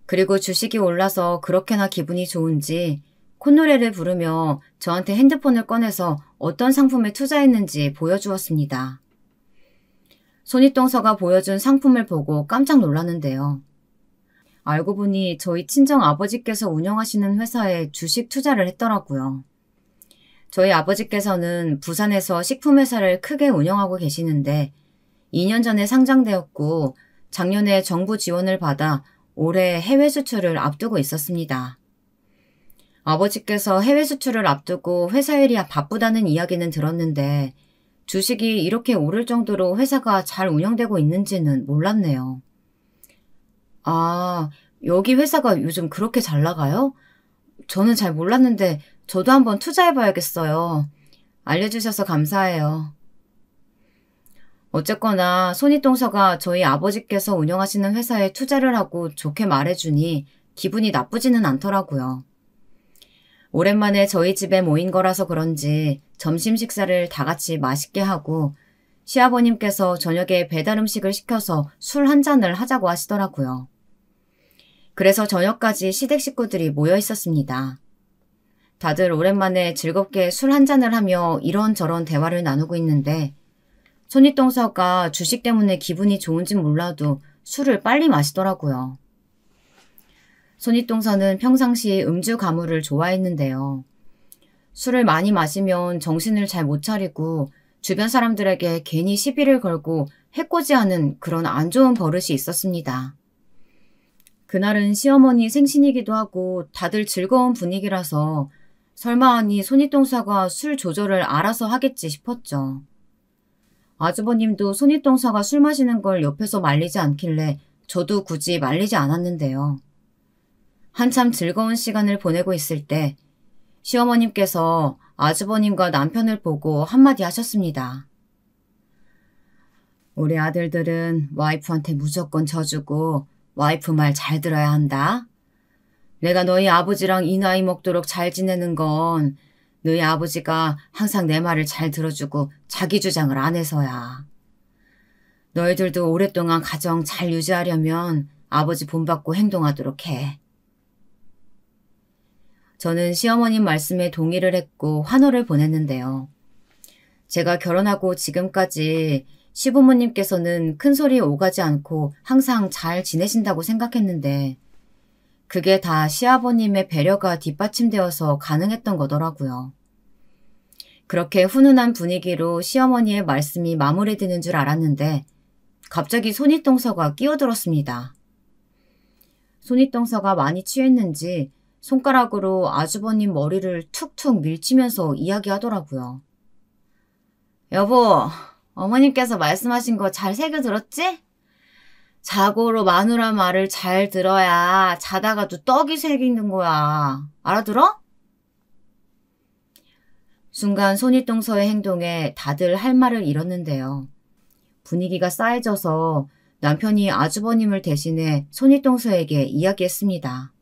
그리고 주식이 올라서 그렇게나 기분이 좋은지 콧노래를 부르며 저한테 핸드폰을 꺼내서 어떤 상품에 투자했는지 보여주었습니다. 손윗동서가 보여준 상품을 보고 깜짝 놀랐는데요. 알고 보니 저희 친정 아버지께서 운영하시는 회사에 주식 투자를 했더라고요. 저희 아버지께서는 부산에서 식품회사를 크게 운영하고 계시는데 2년 전에 상장되었고 작년에 정부 지원을 받아 올해 해외 수출을 앞두고 있었습니다. 아버지께서 해외 수출을 앞두고 회사 일이 바쁘다는 이야기는 들었는데 주식이 이렇게 오를 정도로 회사가 잘 운영되고 있는지는 몰랐네요. 아, 여기 회사가 요즘 그렇게 잘 나가요? 저는 잘 몰랐는데 저도 한번 투자해봐야겠어요. 알려주셔서 감사해요. 어쨌거나 손윗동서가 저희 아버지께서 운영하시는 회사에 투자를 하고 좋게 말해주니 기분이 나쁘지는 않더라고요. 오랜만에 저희 집에 모인 거라서 그런지 점심 식사를 다 같이 맛있게 하고 시아버님께서 저녁에 배달 음식을 시켜서 술 한 잔을 하자고 하시더라고요. 그래서 저녁까지 시댁 식구들이 모여 있었습니다. 다들 오랜만에 즐겁게 술 한 잔을 하며 이런저런 대화를 나누고 있는데 손윗동서가 주식 때문에 기분이 좋은진 몰라도 술을 빨리 마시더라고요. 손윗동서는 평상시 음주 가무를 좋아했는데요. 술을 많이 마시면 정신을 잘 못 차리고 주변 사람들에게 괜히 시비를 걸고 해코지하는 그런 안 좋은 버릇이 있었습니다. 그날은 시어머니 생신이기도 하고 다들 즐거운 분위기라서 설마 하니 손윗동서가 술 조절을 알아서 하겠지 싶었죠. 아주버님도 손윗동서가 술 마시는 걸 옆에서 말리지 않길래 저도 굳이 말리지 않았는데요. 한참 즐거운 시간을 보내고 있을 때 시어머님께서 아주버님과 남편을 보고 한마디 하셨습니다. 우리 아들들은 와이프한테 무조건 져주고 와이프 말 잘 들어야 한다. 내가 너희 아버지랑 이 나이 먹도록 잘 지내는 건 너희 아버지가 항상 내 말을 잘 들어주고 자기 주장을 안 해서야. 너희들도 오랫동안 가정 잘 유지하려면 아버지 본받고 행동하도록 해. 저는 시어머님 말씀에 동의를 했고 환호를 보냈는데요. 제가 결혼하고 지금까지 시부모님께서는 큰소리 오가지 않고 항상 잘 지내신다고 생각했는데 그게 다 시아버님의 배려가 뒷받침되어서 가능했던 거더라고요. 그렇게 훈훈한 분위기로 시어머니의 말씀이 마무리되는 줄 알았는데 갑자기 손윗동서가 끼어들었습니다. 손윗동서가 많이 취했는지 손가락으로 아주버님 머리를 툭툭 밀치면서 이야기하더라고요. 여보, 어머님께서 말씀하신 거 잘 새겨 들었지? 자고로 마누라 말을 잘 들어야 자다가도 떡이 새기는 거야. 알아들어? 순간 손윗동서의 행동에 다들 할 말을 잃었는데요. 분위기가 싸해져서 남편이 아주버님을 대신해 손윗동서에게 이야기했습니다.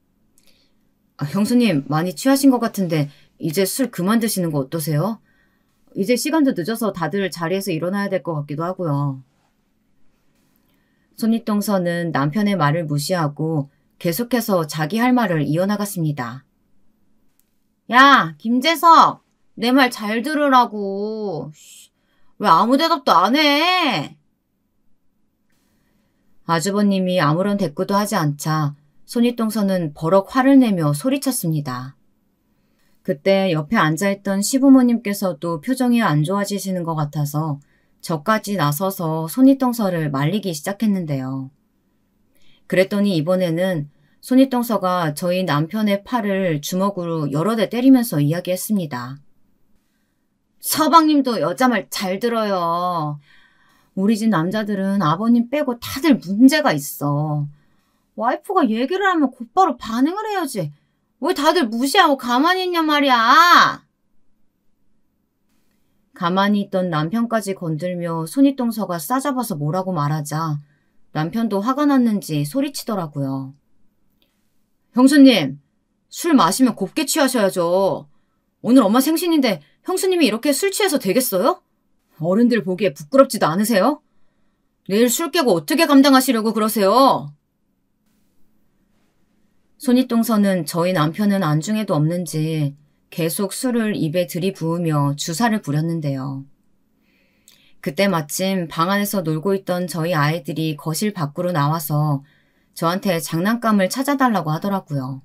형수님 많이 취하신 것 같은데 이제 술 그만 드시는 거 어떠세요? 이제 시간도 늦어서 다들 자리에서 일어나야 될 것 같기도 하고요. 손윗동서는 남편의 말을 무시하고 계속해서 자기 할 말을 이어나갔습니다. 야, 김재석! 내 말 잘 들으라고. 왜 아무 대답도 안 해? 아주버님이 아무런 대꾸도 하지 않자 손윗동서는 버럭 화를 내며 소리쳤습니다. 그때 옆에 앉아있던 시부모님께서도 표정이 안 좋아지시는 것 같아서 저까지 나서서 손윗동서를 말리기 시작했는데요. 그랬더니 이번에는 손윗동서가 저희 남편의 팔을 주먹으로 여러 대 때리면서 이야기했습니다. 서방님도 여자 말 잘 들어요. 우리 집 남자들은 아버님 빼고 다들 문제가 있어. 와이프가 얘기를 하면 곧바로 반응을 해야지. 왜 다들 무시하고 가만히 있냔 말이야. 가만히 있던 남편까지 건들며 손윗동서가 싸잡아서 뭐라고 말하자 남편도 화가 났는지 소리치더라고요. 형수님, 술 마시면 곱게 취하셔야죠. 오늘 엄마 생신인데 형수님이 이렇게 술 취해서 되겠어요? 어른들 보기에 부끄럽지도 않으세요? 내일 술 깨고 어떻게 감당하시려고 그러세요? 손윗동서는 저희 남편은 안중에도 없는지 계속 술을 입에 들이부으며 주사를 부렸는데요. 그때 마침 방 안에서 놀고 있던 저희 아이들이 거실 밖으로 나와서 저한테 장난감을 찾아달라고 하더라고요.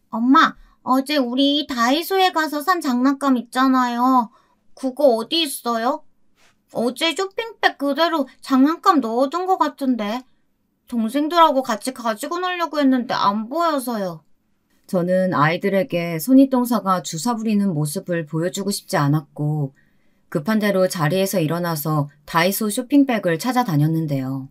엄마, 어제 우리 다이소에 가서 산 장난감 있잖아요. 그거 어디 있어요? 어제 쇼핑백 그대로 장난감 넣어둔 것 같은데. 동생들하고 같이 가지고 놀려고 했는데 안 보여서요. 저는 아이들에게 손윗동서가 주사 부리는 모습을 보여주고 싶지 않았고 급한 대로 자리에서 일어나서 다이소 쇼핑백을 찾아다녔는데요.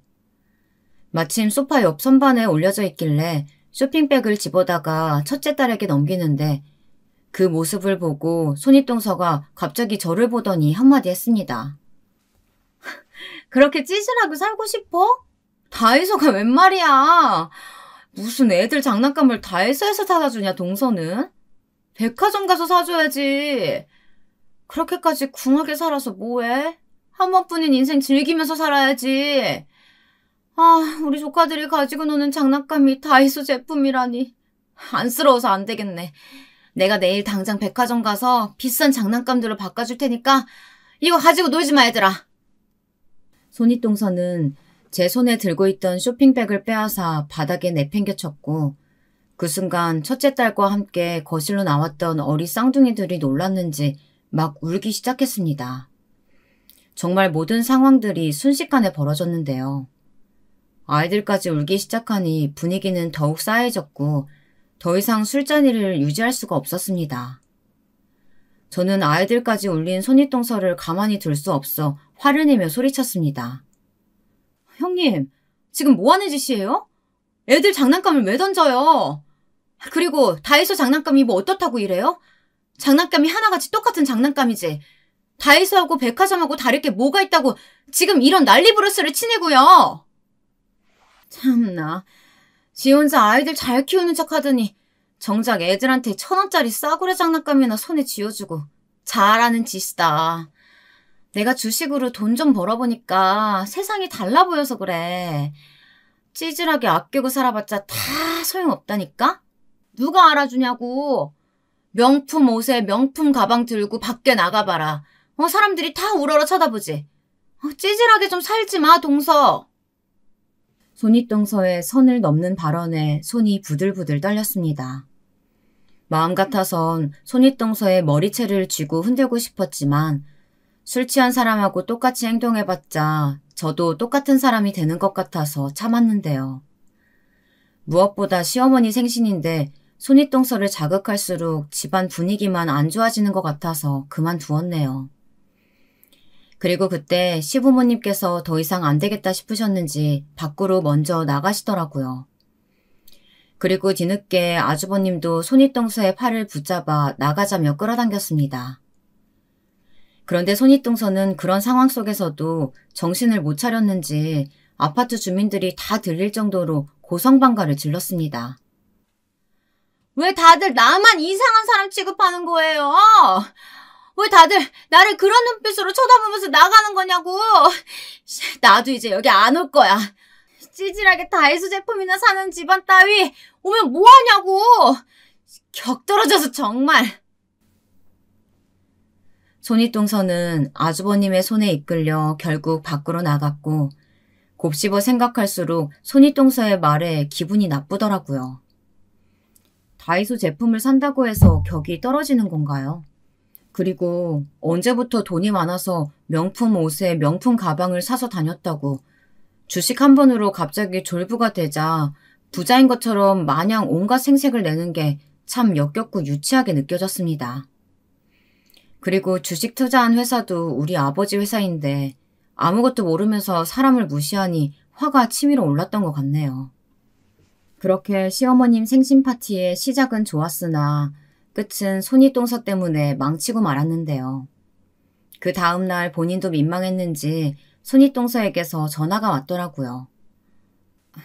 마침 소파 옆 선반에 올려져 있길래 쇼핑백을 집어다가 첫째 딸에게 넘기는데 그 모습을 보고 손윗동서가 갑자기 저를 보더니 한마디 했습니다. 그렇게 찌질하게 살고 싶어? 다이소가 웬 말이야. 무슨 애들 장난감을 다이소에서 사다 주냐, 동서는? 백화점 가서 사줘야지. 그렇게까지 궁하게 살아서 뭐해? 한 번뿐인 인생 즐기면서 살아야지. 아, 우리 조카들이 가지고 노는 장난감이 다이소 제품이라니. 안쓰러워서 안 되겠네. 내가 내일 당장 백화점 가서 비싼 장난감들을 바꿔줄 테니까 이거 가지고 놀지 마, 얘들아. 손윗동서는 제 손에 들고 있던 쇼핑백을 빼앗아 바닥에 내팽개쳤고 그 순간 첫째 딸과 함께 거실로 나왔던 어리 쌍둥이들이 놀랐는지 막 울기 시작했습니다. 정말 모든 상황들이 순식간에 벌어졌는데요. 아이들까지 울기 시작하니 분위기는 더욱 싸해졌고 더 이상 술자리를 유지할 수가 없었습니다. 저는 아이들까지 울린 손윗동서를 가만히 둘 수 없어 화를 내며 소리쳤습니다. 형님, 지금 뭐하는 짓이에요? 애들 장난감을 왜 던져요? 그리고 다이소 장난감이 뭐 어떻다고 이래요? 장난감이 하나같이 똑같은 장난감이지. 다이소하고 백화점하고 다를 게 뭐가 있다고 지금 이런 난리부르스를 치내고요. 참나, 지 혼자 아이들 잘 키우는 척 하더니 정작 애들한테 1,000원짜리 싸구려 장난감이나 손에 쥐어주고 잘하는 짓이다. 내가 주식으로 돈 좀 벌어보니까 세상이 달라 보여서 그래. 찌질하게 아끼고 살아봤자 다 소용없다니까? 누가 알아주냐고. 명품 옷에 명품 가방 들고 밖에 나가봐라. 사람들이 다 우러러 쳐다보지. 찌질하게 좀 살지 마, 동서. 손윗동서의 선을 넘는 발언에 손이 부들부들 떨렸습니다. 마음 같아선 손윗동서의 머리채를 쥐고 흔들고 싶었지만 술 취한 사람하고 똑같이 행동해봤자 저도 똑같은 사람이 되는 것 같아서 참았는데요. 무엇보다 시어머니 생신인데 손윗동서를 자극할수록 집안 분위기만 안 좋아지는 것 같아서 그만두었네요. 그리고 그때 시부모님께서 더 이상 안 되겠다 싶으셨는지 밖으로 먼저 나가시더라고요. 그리고 뒤늦게 아주버님도 손윗동서의 팔을 붙잡아 나가자며 끌어당겼습니다. 그런데 손윗동서는 그런 상황 속에서도 정신을 못 차렸는지 아파트 주민들이 다 들릴 정도로 고성방가를 질렀습니다. 왜 다들 나만 이상한 사람 취급하는 거예요? 왜 다들 나를 그런 눈빛으로 쳐다보면서 나가는 거냐고. 나도 이제 여기 안 올 거야. 찌질하게 다이소 제품이나 사는 집안 따위 오면 뭐 하냐고. 격 떨어져서 정말. 손윗동서는 아주버님의 손에 이끌려 결국 밖으로 나갔고 곱씹어 생각할수록 손윗동서의 말에 기분이 나쁘더라고요. 다이소 제품을 산다고 해서 격이 떨어지는 건가요? 그리고 언제부터 돈이 많아서 명품 옷에 명품 가방을 사서 다녔다고 주식 한 번으로 갑자기 졸부가 되자 부자인 것처럼 마냥 온갖 생색을 내는 게 참 역겹고 유치하게 느껴졌습니다. 그리고 주식 투자한 회사도 우리 아버지 회사인데 아무것도 모르면서 사람을 무시하니 화가 치밀어 올랐던 것 같네요. 그렇게 시어머님 생신 파티의 시작은 좋았으나 끝은 손윗동서 때문에 망치고 말았는데요. 그 다음날 본인도 민망했는지 손윗동서에게서 전화가 왔더라고요.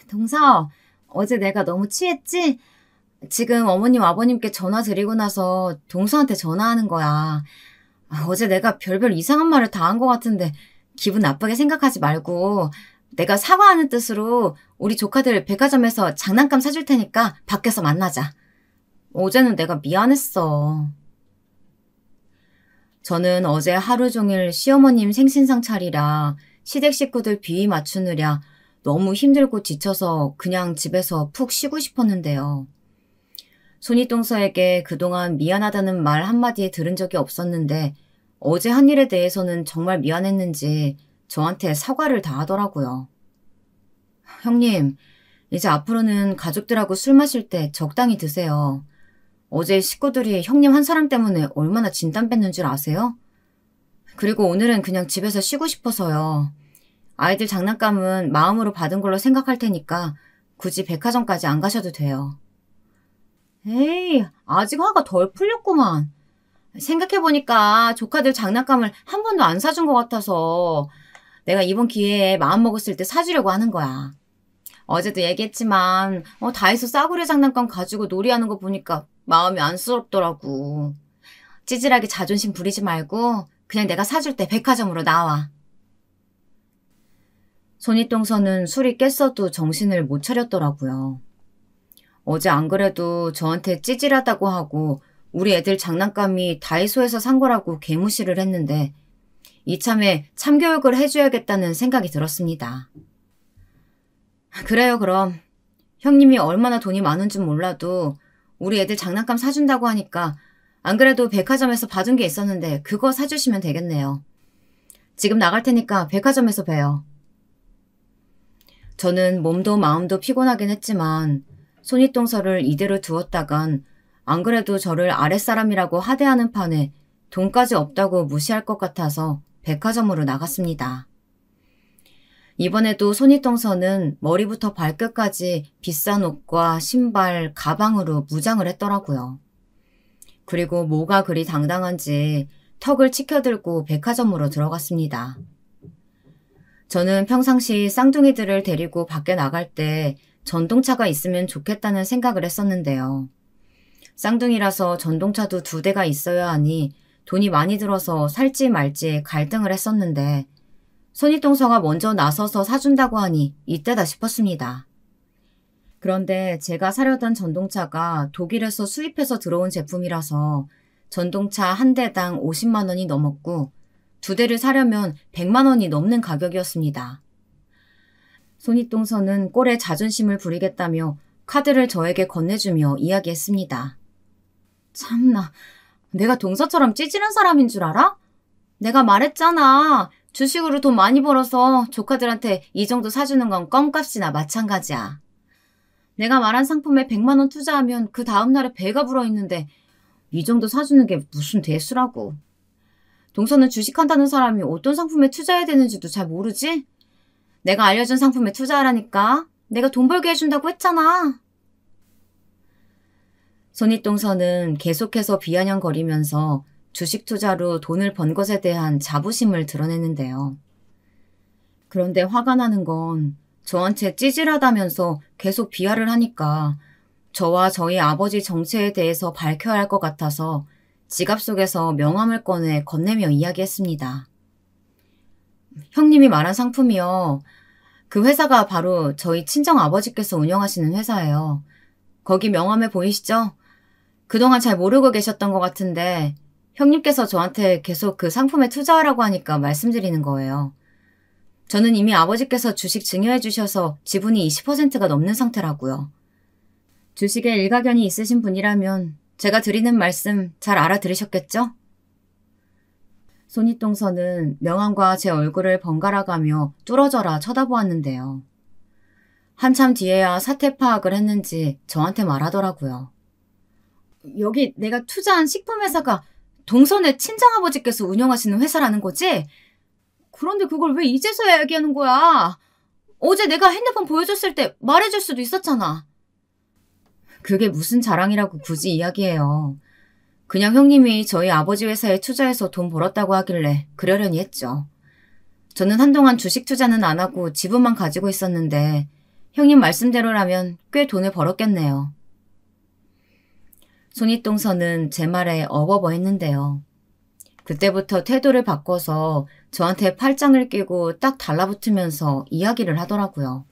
동서, 어제 내가 너무 취했지? 지금 어머님 아버님께 전화 드리고 나서 동서한테 전화하는 거야. 어제 내가 별별 이상한 말을 다 한 것 같은데 기분 나쁘게 생각하지 말고 내가 사과하는 뜻으로 우리 조카들 백화점에서 장난감 사줄 테니까 밖에서 만나자. 어제는 내가 미안했어. 저는 어제 하루 종일 시어머님 생신상 차리라 시댁 식구들 비위 맞추느랴 너무 힘들고 지쳐서 그냥 집에서 푹 쉬고 싶었는데요. 손윗동서에게 그동안 미안하다는 말 한마디 들은 적이 없었는데 어제 한 일에 대해서는 정말 미안했는지 저한테 사과를 다 하더라고요. 형님, 이제 앞으로는 가족들하고 술 마실 때 적당히 드세요. 어제 식구들이 형님 한 사람 때문에 얼마나 진땀 뺐는 줄 아세요? 그리고 오늘은 그냥 집에서 쉬고 싶어서요. 아이들 장난감은 마음으로 받은 걸로 생각할 테니까 굳이 백화점까지 안 가셔도 돼요. 에이, 아직 화가 덜 풀렸구만. 생각해보니까 조카들 장난감을 한 번도 안 사준 것 같아서 내가 이번 기회에 마음먹었을 때 사주려고 하는 거야. 어제도 얘기했지만 다이소 싸구려 장난감 가지고 놀이하는 거 보니까 마음이 안쓰럽더라고. 찌질하게 자존심 부리지 말고 그냥 내가 사줄 때 백화점으로 나와. 손윗동서는 술이 깼어도 정신을 못 차렸더라고요. 어제 안 그래도 저한테 찌질하다고 하고 우리 애들 장난감이 다이소에서 산 거라고 개무시를 했는데 이참에 참교육을 해줘야겠다는 생각이 들었습니다. 그래요, 그럼. 형님이 얼마나 돈이 많은 줄 몰라도 우리 애들 장난감 사준다고 하니까 안 그래도 백화점에서 봐둔 게 있었는데 그거 사주시면 되겠네요. 지금 나갈 테니까 백화점에서 봬요. 저는 몸도 마음도 피곤하긴 했지만 손윗동서를 이대로 두었다간 안 그래도 저를 아랫사람이라고 하대하는 판에 돈까지 없다고 무시할 것 같아서 백화점으로 나갔습니다. 이번에도 손윗동서는 머리부터 발끝까지 비싼 옷과 신발, 가방으로 무장을 했더라고요. 그리고 뭐가 그리 당당한지 턱을 치켜들고 백화점으로 들어갔습니다. 저는 평상시 쌍둥이들을 데리고 밖에 나갈 때 전동차가 있으면 좋겠다는 생각을 했었는데요. 쌍둥이라서 전동차도 2대가 있어야 하니 돈이 많이 들어서 살지 말지 갈등을 했었는데 손윗동서가 먼저 나서서 사준다고 하니 이때다 싶었습니다. 그런데 제가 사려던 전동차가 독일에서 수입해서 들어온 제품이라서 전동차 한 대당 50만 원이 넘었고 2대를 사려면 100만 원이 넘는 가격이었습니다. 손윗동서는 꼴에 자존심을 부리겠다며 카드를 저에게 건네주며 이야기했습니다. 참나, 내가 동서처럼 찌질한 사람인 줄 알아? 내가 말했잖아. 주식으로 돈 많이 벌어서 조카들한테 이 정도 사주는 건 껌값이나 마찬가지야. 내가 말한 상품에 100만 원 투자하면 그 다음날에 배가 불어있는데 이 정도 사주는 게 무슨 대수라고. 동서는 주식한다는 사람이 어떤 상품에 투자해야 되는지도 잘 모르지? 내가 알려준 상품에 투자하라니까. 내가 돈 벌게 해준다고 했잖아. 손윗동서는 계속해서 비아냥거리면서 주식 투자로 돈을 번 것에 대한 자부심을 드러냈는데요. 그런데 화가 나는 건 저한테 찌질하다면서 계속 비하를 하니까 저와 저희 아버지 정체에 대해서 밝혀야 할 것 같아서 지갑 속에서 명함을 꺼내 건네며 이야기했습니다. 형님이 말한 상품이요. 그 회사가 바로 저희 친정아버지께서 운영하시는 회사예요. 거기 명함에 보이시죠? 그동안 잘 모르고 계셨던 것 같은데 형님께서 저한테 계속 그 상품에 투자하라고 하니까 말씀드리는 거예요. 저는 이미 아버지께서 주식 증여해 주셔서 지분이 20%가 넘는 상태라고요. 주식에 일가견이 있으신 분이라면 제가 드리는 말씀 잘 알아들으셨겠죠? 손윗동서는 명함과 제 얼굴을 번갈아가며 뚫어져라 쳐다보았는데요. 한참 뒤에야 사태 파악을 했는지 저한테 말하더라고요. 여기 내가 투자한 식품회사가 동선의 친정아버지께서 운영하시는 회사라는 거지? 그런데 그걸 왜 이제서야 얘기하는 거야? 어제 내가 핸드폰 보여줬을 때 말해줄 수도 있었잖아. 그게 무슨 자랑이라고 굳이 이야기해요. 그냥 형님이 저희 아버지 회사에 투자해서 돈 벌었다고 하길래 그러려니 했죠. 저는 한동안 주식 투자는 안 하고 지분만 가지고 있었는데 형님 말씀대로라면 꽤 돈을 벌었겠네요. 손윗동서는 제 말에 어버버했는데요. 그때부터 태도를 바꿔서 저한테 팔짱을 끼고 딱 달라붙으면서 이야기를 하더라고요.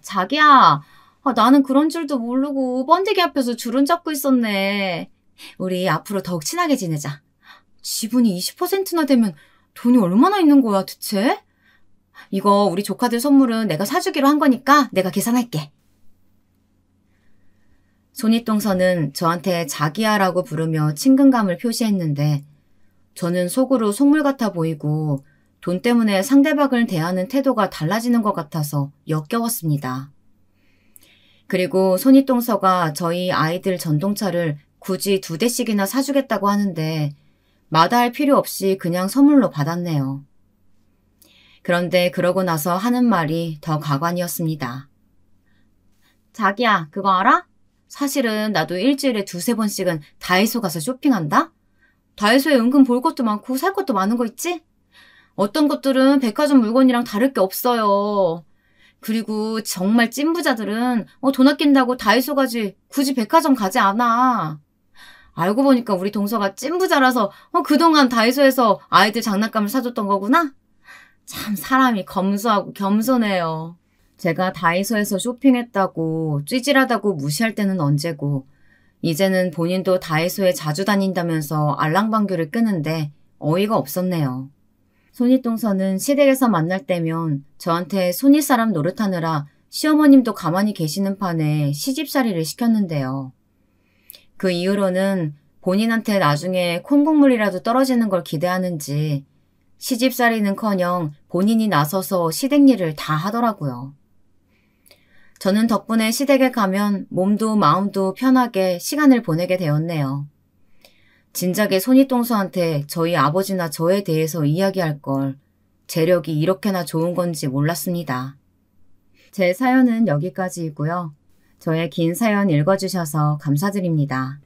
자기야, 나는 그런 줄도 모르고 번데기 앞에서 줄은 잡고 있었네. 우리 앞으로 더욱 친하게 지내자. 지분이 20%나 되면 돈이 얼마나 있는 거야, 대체? 이거 우리 조카들 선물은 내가 사주기로 한 거니까 내가 계산할게. 손윗동서는 저한테 자기야라고 부르며 친근감을 표시했는데 저는 속으로 속물 같아 보이고 돈 때문에 상대방을 대하는 태도가 달라지는 것 같아서 역겨웠습니다. 그리고 손윗동서가 저희 아이들 전동차를 굳이 2대씩이나 사주겠다고 하는데 마다할 필요 없이 그냥 선물로 받았네요. 그런데 그러고 나서 하는 말이 더 가관이었습니다. 자기야, 그거 알아? 사실은 나도 일주일에 2-3번씩은 다이소 가서 쇼핑한다? 다이소에 은근 볼 것도 많고 살 것도 많은 거 있지? 어떤 것들은 백화점 물건이랑 다를 게 없어요. 그리고 정말 찐부자들은 돈 아낀다고 다이소 가지 굳이 백화점 가지 않아. 알고 보니까 우리 동서가 찐부자라서 그동안 다이소에서 아이들 장난감을 사줬던 거구나? 참 사람이 검소하고 겸손해요. 제가 다이소에서 쇼핑했다고 찌질하다고 무시할 때는 언제고 이제는 본인도 다이소에 자주 다닌다면서 알랑방귀를 끄는데 어이가 없었네요. 손윗동서는 시댁에서 만날 때면 저한테 손윗사람 노릇하느라 시어머님도 가만히 계시는 판에 시집살이를 시켰는데요. 그 이후로는 본인한테 나중에 콩국물이라도 떨어지는 걸 기대하는지 시집살이는커녕 본인이 나서서 시댁 일을 다 하더라고요. 저는 덕분에 시댁에 가면 몸도 마음도 편하게 시간을 보내게 되었네요. 진작에 손윗동서한테 저희 아버지나 저에 대해서 이야기할 걸 재력이 이렇게나 좋은 건지 몰랐습니다. 제 사연은 여기까지이고요. 저의 긴 사연 읽어주셔서 감사드립니다.